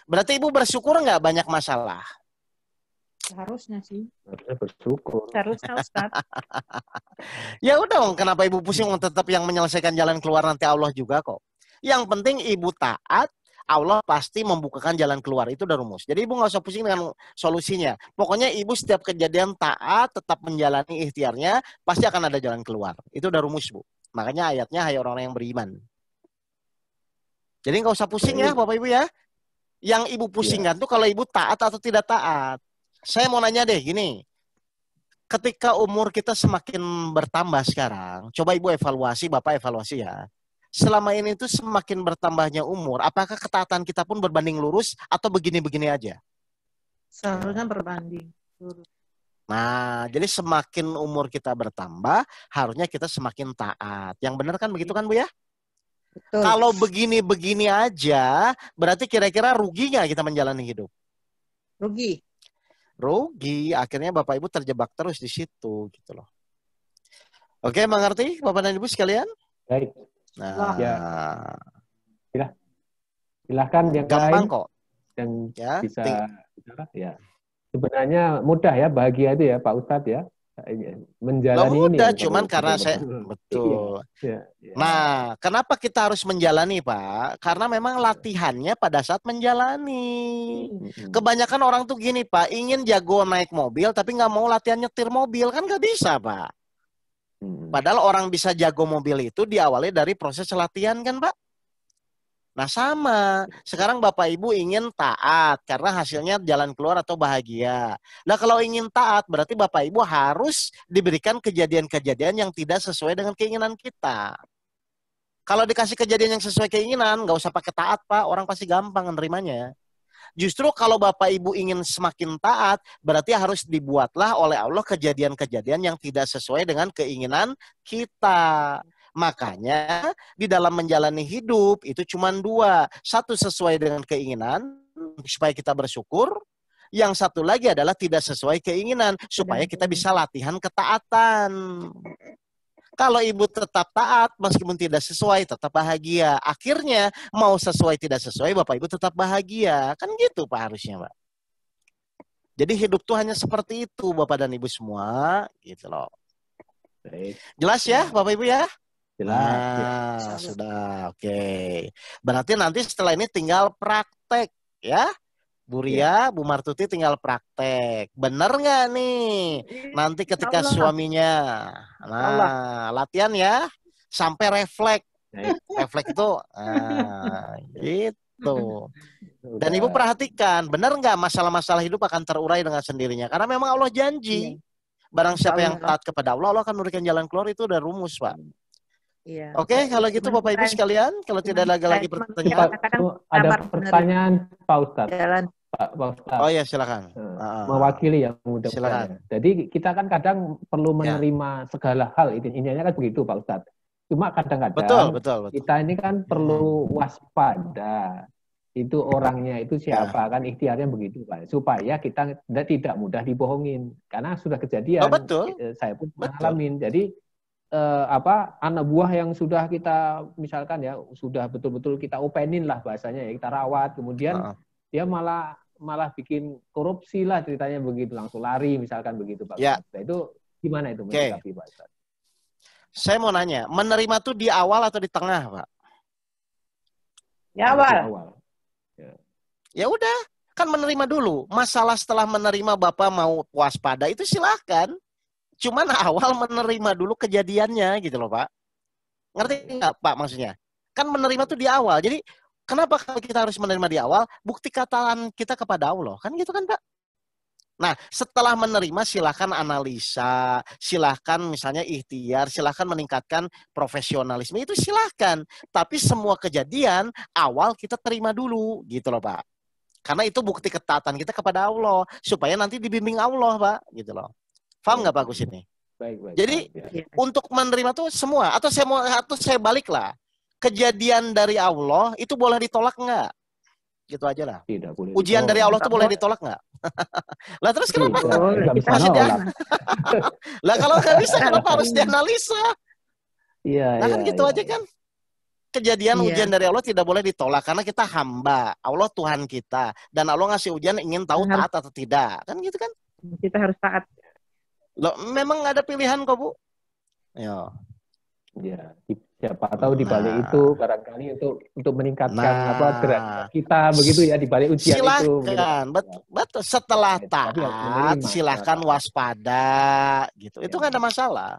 Berarti ibu bersyukur nggak banyak masalah? Harusnya sih. Harusnya bersyukur. Harusnya Ustaz. Ya udah dong, kenapa ibu pusing? Tetap yang menyelesaikan jalan keluar nanti Allah juga kok. Yang penting ibu taat, Allah pasti membukakan jalan keluar. Itu udah rumus. Jadi ibu nggak usah pusing dengan solusinya. Pokoknya ibu setiap kejadian taat, tetap menjalani ikhtiarnya, pasti akan ada jalan keluar. Itu udah rumus, Bu. Makanya ayatnya, hai orang-orang yang beriman. Jadi nggak usah pusing ya, Bapak Ibu ya. Yang ibu pusingkan tuh kalau ibu taat atau tidak taat. Saya mau nanya deh, gini. Ketika umur kita semakin bertambah sekarang, coba ibu evaluasi, Bapak evaluasi ya. Selama ini tuh semakin bertambahnya umur, apakah ketaatan kita pun berbanding lurus atau begini-begini aja? Seharusnya berbanding. Nah, jadi semakin umur kita bertambah, harusnya kita semakin taat. Yang benar kan begitu kan, Bu ya? Betul. Kalau begini-begini aja, berarti kira-kira rugi nggak kita menjalani hidup? Rugi. Rugi. Akhirnya Bapak Ibu terjebak terus di situ, gitu loh. Oke, mengerti Bapak dan Ibu sekalian? Baik. Nah, Ya. Silahkan yang gampang lain kok. yang Ya, bisa bicara. Ya. Sebenarnya mudah ya, bahagia itu ya Pak Ustadz ya. Menjalani ini. Mudah, yang cuman perlu karena betul-betul. betul. Iya, iya. Nah, kenapa kita harus menjalani, Pak? Karena memang latihannya pada saat menjalani. Kebanyakan orang tuh gini, Pak, ingin jago naik mobil, tapi nggak mau latihan nyetir mobil. Kan nggak bisa, Pak. Padahal orang bisa jago mobil itu diawali dari proses latihan, kan, Pak? Nah, sama. Sekarang Bapak Ibu ingin taat, karena hasilnya jalan keluar atau bahagia. Nah, kalau ingin taat, berarti Bapak Ibu harus diberikan kejadian-kejadian yang tidak sesuai dengan keinginan kita. Kalau dikasih kejadian yang sesuai keinginan, nggak usah pakai taat, Pak. Orang pasti gampang menerimanya. Justru kalau Bapak Ibu ingin semakin taat, berarti harus dibuatlah oleh Allah kejadian-kejadian yang tidak sesuai dengan keinginan kita. Makanya di dalam menjalani hidup itu cuma dua. Satu sesuai dengan keinginan, supaya kita bersyukur. Yang satu lagi adalah tidak sesuai keinginan, supaya kita bisa latihan ketaatan. Kalau ibu tetap taat, meskipun tidak sesuai, tetap bahagia. Akhirnya, mau sesuai tidak sesuai, Bapak Ibu tetap bahagia. Kan gitu Pak harusnya, Pak. Jadi hidup tuh hanya seperti itu, Bapak dan Ibu semua. Gitu loh. Baik. Jelas ya, Bapak Ibu ya? Jelas. Nah, sudah. Oke. Berarti nanti setelah ini tinggal praktek, ya. Bu Ria, Bu Martuti tinggal praktek. Bener nggak nih? Nanti ketika suaminya, nah, latihan ya, sampai refleks. Refleks itu, gitu. Dan Ibu perhatikan, bener nggak masalah-masalah hidup akan terurai dengan sendirinya? Karena memang Allah janji. Barang siapa yang taat kepada Allah, Allah akan memberikan jalan keluar. Itu udah rumus, Pak. Iya. Oke, kalau gitu Bapak Ibu sekalian, kalau tidak ada lagi pertanyaan. Ada pertanyaan Pak Ustadz. Pak Ustadz. Oh ya, silakan. Mewakili yang mudah. Silakan. Jadi kita kan kadang perlu menerima segala hal. Intinya kan begitu Pak Ustadz. Cuma kadang-kadang betul. kita ini kan perlu waspada. Itu orangnya itu siapa kan ikhtiarnya begitu Pak. Supaya kita tidak mudah dibohongin. Karena sudah kejadian. Saya pun mengalami. Jadi anak buah yang sudah kita misalkan ya sudah betul-betul kita openin lah bahasanya ya, kita rawat, kemudian dia malah bikin korupsi lah ceritanya begitu, langsung lari misalkan begitu Pak. Ya. Nah, itu gimana itu menyikapi Pak Ustaz? Saya mau nanya, menerima tuh di awal atau di tengah Pak? Di awal. Di awal. Ya udah, kan menerima dulu. Masalah setelah menerima Bapak mau waspada itu silahkan. Cuman awal menerima dulu kejadiannya gitu loh Pak. Ngerti nggak Pak maksudnya? Kan menerima tuh di awal. Jadi kenapa kita harus menerima di awal? Bukti kataan kita kepada Allah. Kan gitu kan Pak? Nah, setelah menerima silahkan analisa, silahkan misalnya ikhtiar, silahkan meningkatkan profesionalisme, itu silahkan. Tapi semua kejadian awal kita terima dulu, gitu loh Pak. Karena itu bukti ketaatan kita kepada Allah, supaya nanti dibimbing Allah Pak, gitu loh. Paham nggak Pak Gus ini? Baik. Jadi untuk menerima tuh semua, atau saya balik lah, kejadian dari Allah itu boleh ditolak nggak? Gitu aja lah. Tidak boleh. Ujian dari Allah tuh boleh ditolak nggak? Lah terus kenapa? Lah kalau nggak bisa kenapa harus dianalisa? Iya. Nah kan gitu aja kan. Kejadian ujian dari Allah tidak boleh ditolak karena kita hamba. Allah Tuhan kita dan Allah ngasih ujian ingin tahu taat atau tidak. Kan gitu kan? Kita harus taat. Loh, memang nggak ada pilihan kok Bu. Ya. Ya, siapa tahu di balik itu barangkali untuk meningkatkan derajat kita begitu ya di balik ujian itu. Silakan, betul. Setelah taat, silakan waspada, gitu. Itu nggak ada masalah.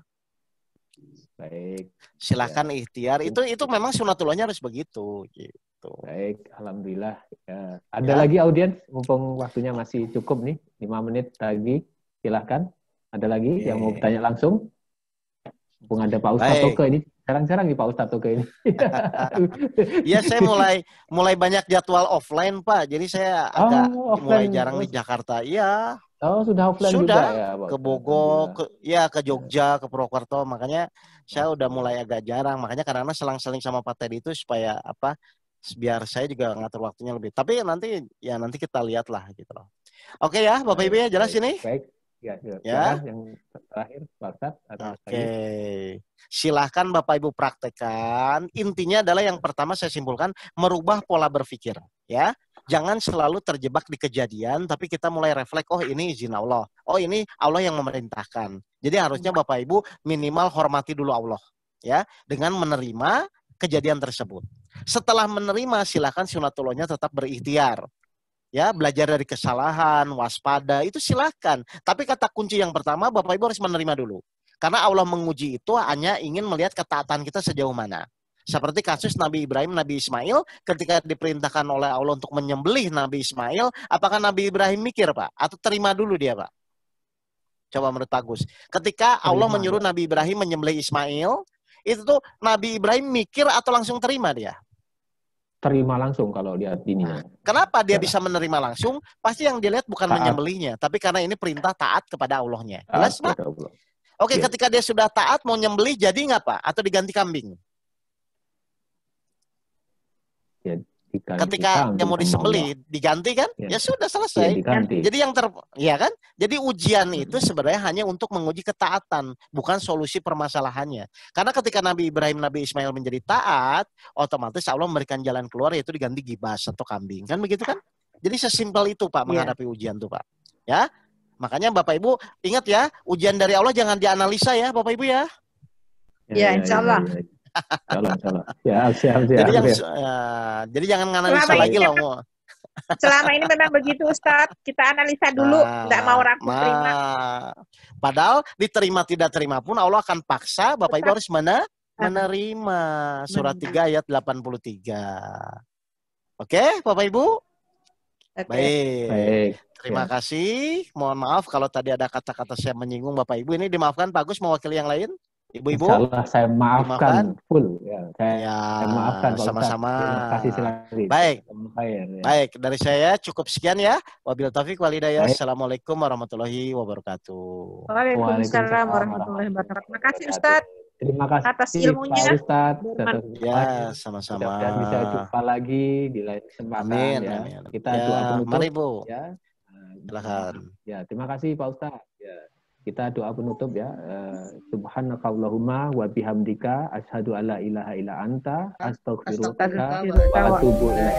Baik. Silahkan ikhtiar. Itu memang sunatullahnya harus begitu. Gitu. Baik, alhamdulillah. Ya. Ada lagi audiens, mumpung waktunya masih cukup nih, 5 menit lagi. Silahkan. Ada lagi yang mau bertanya langsung? Mumpung ada Pak Ustadz Toke ini. Jarang-jarang nih Pak Ustadz Toke ini. Iya, saya mulai banyak jadwal offline Pak. Jadi saya agak mulai jarang di Jakarta. Iya. Oh, sudah offline juga ya, Pak? Ke Bogor, ke Jogja, ke Purwokerto. Makanya saya udah mulai agak jarang. Makanya karena selang-seling sama Pak Teddy itu supaya biar saya juga ngatur waktunya lebih. Tapi nanti kita lihat lah gitu loh. Oke ya, Bapak Ibu ya, jelas ini? Baik. Ya. Yang terakhir, Pak Ustadz. Oke. Silahkan Bapak Ibu praktekkan. Intinya adalah yang pertama saya simpulkan, merubah pola berpikir. Ya. Jangan selalu terjebak di kejadian, tapi kita mulai refleks, oh ini izin Allah. Oh ini Allah yang memerintahkan. Jadi harusnya Bapak Ibu minimal hormati dulu Allah. Ya. Dengan menerima kejadian tersebut. Setelah menerima, silahkan sunatullahnya tetap berikhtiar. Ya, belajar dari kesalahan, waspada, itu silahkan. Tapi kata kunci yang pertama, Bapak Ibu harus menerima dulu. Karena Allah menguji itu hanya ingin melihat ketaatan kita sejauh mana. Seperti kasus Nabi Ibrahim, Nabi Ismail, ketika diperintahkan oleh Allah untuk menyembelih Nabi Ismail, apakah Nabi Ibrahim mikir, Pak? Atau terima dulu dia, Pak? Coba menurut Pak Gus. Ketika Allah menyuruh Nabi Ibrahim menyembelih Ismail, itu tuh Nabi Ibrahim mikir atau langsung terima dia? Terima langsung kalau lihat ini. Kenapa dia bisa menerima langsung? Pasti yang dilihat bukan menyembelihnya, tapi karena ini perintah taat kepada Allahnya. Jelas, Pak? Oke, ketika dia sudah taat mau nyembelih, jadi nggak Pak? Atau diganti kambing? Ya, ketika dia mau disembelih, diganti kan? Ya sudah selesai. Jadi kan? Jadi ujian itu sebenarnya hanya untuk menguji ketaatan, bukan solusi permasalahannya. Karena ketika Nabi Ibrahim, Nabi Ismail menjadi taat, otomatis Allah memberikan jalan keluar yaitu diganti gibas atau kambing. Kan begitu kan? Jadi sesimpel itu Pak menghadapi ujian tuh Pak. Ya. Makanya Bapak Ibu ingat ya, ujian dari Allah jangan dianalisa ya Bapak Ibu ya. Ya, insyaallah. Insyaallah. Ya, siap. Jadi jangan nganalisa lagi loh. Selama ini memang begitu Ustadz, kita analisa dulu, nggak mau ragu terima. Padahal diterima tidak terima pun Allah akan paksa Bapak Ibu harus menerima. Surat 3 ayat 83. Oke, Bapak Ibu? Baik. Terima kasih. Mohon maaf kalau tadi ada kata-kata saya menyinggung Bapak Ibu. Ini dimaafkan Pak Gus mewakili yang lain. Ibu-ibu, insyaallah saya maafkan full ya. Saya maafkan sama-sama. Terima kasih sekali. Baik, dari saya cukup sekian ya. Wabillahi taufiq wal hidayah. Assalamualaikum warahmatullahi wabarakatuh. Waalaikumsalam warahmatullahi wabarakatuh. Terima kasih Ustaz. Terima kasih atas ilmunya. Pak Ustadz. Ya, sama-sama. Dan bisa jumpa lagi di lain kesempatan. Amin. Kita doa penutup. Mari Bu. Ya. Silakan. Ya, terima kasih Pak Ustadz. Ya. Kita doa penutup ya. Subhanakallahumma wa bihamdika asyhadu alla ilaha illa anta astaghfiruka wa atubu ilaik.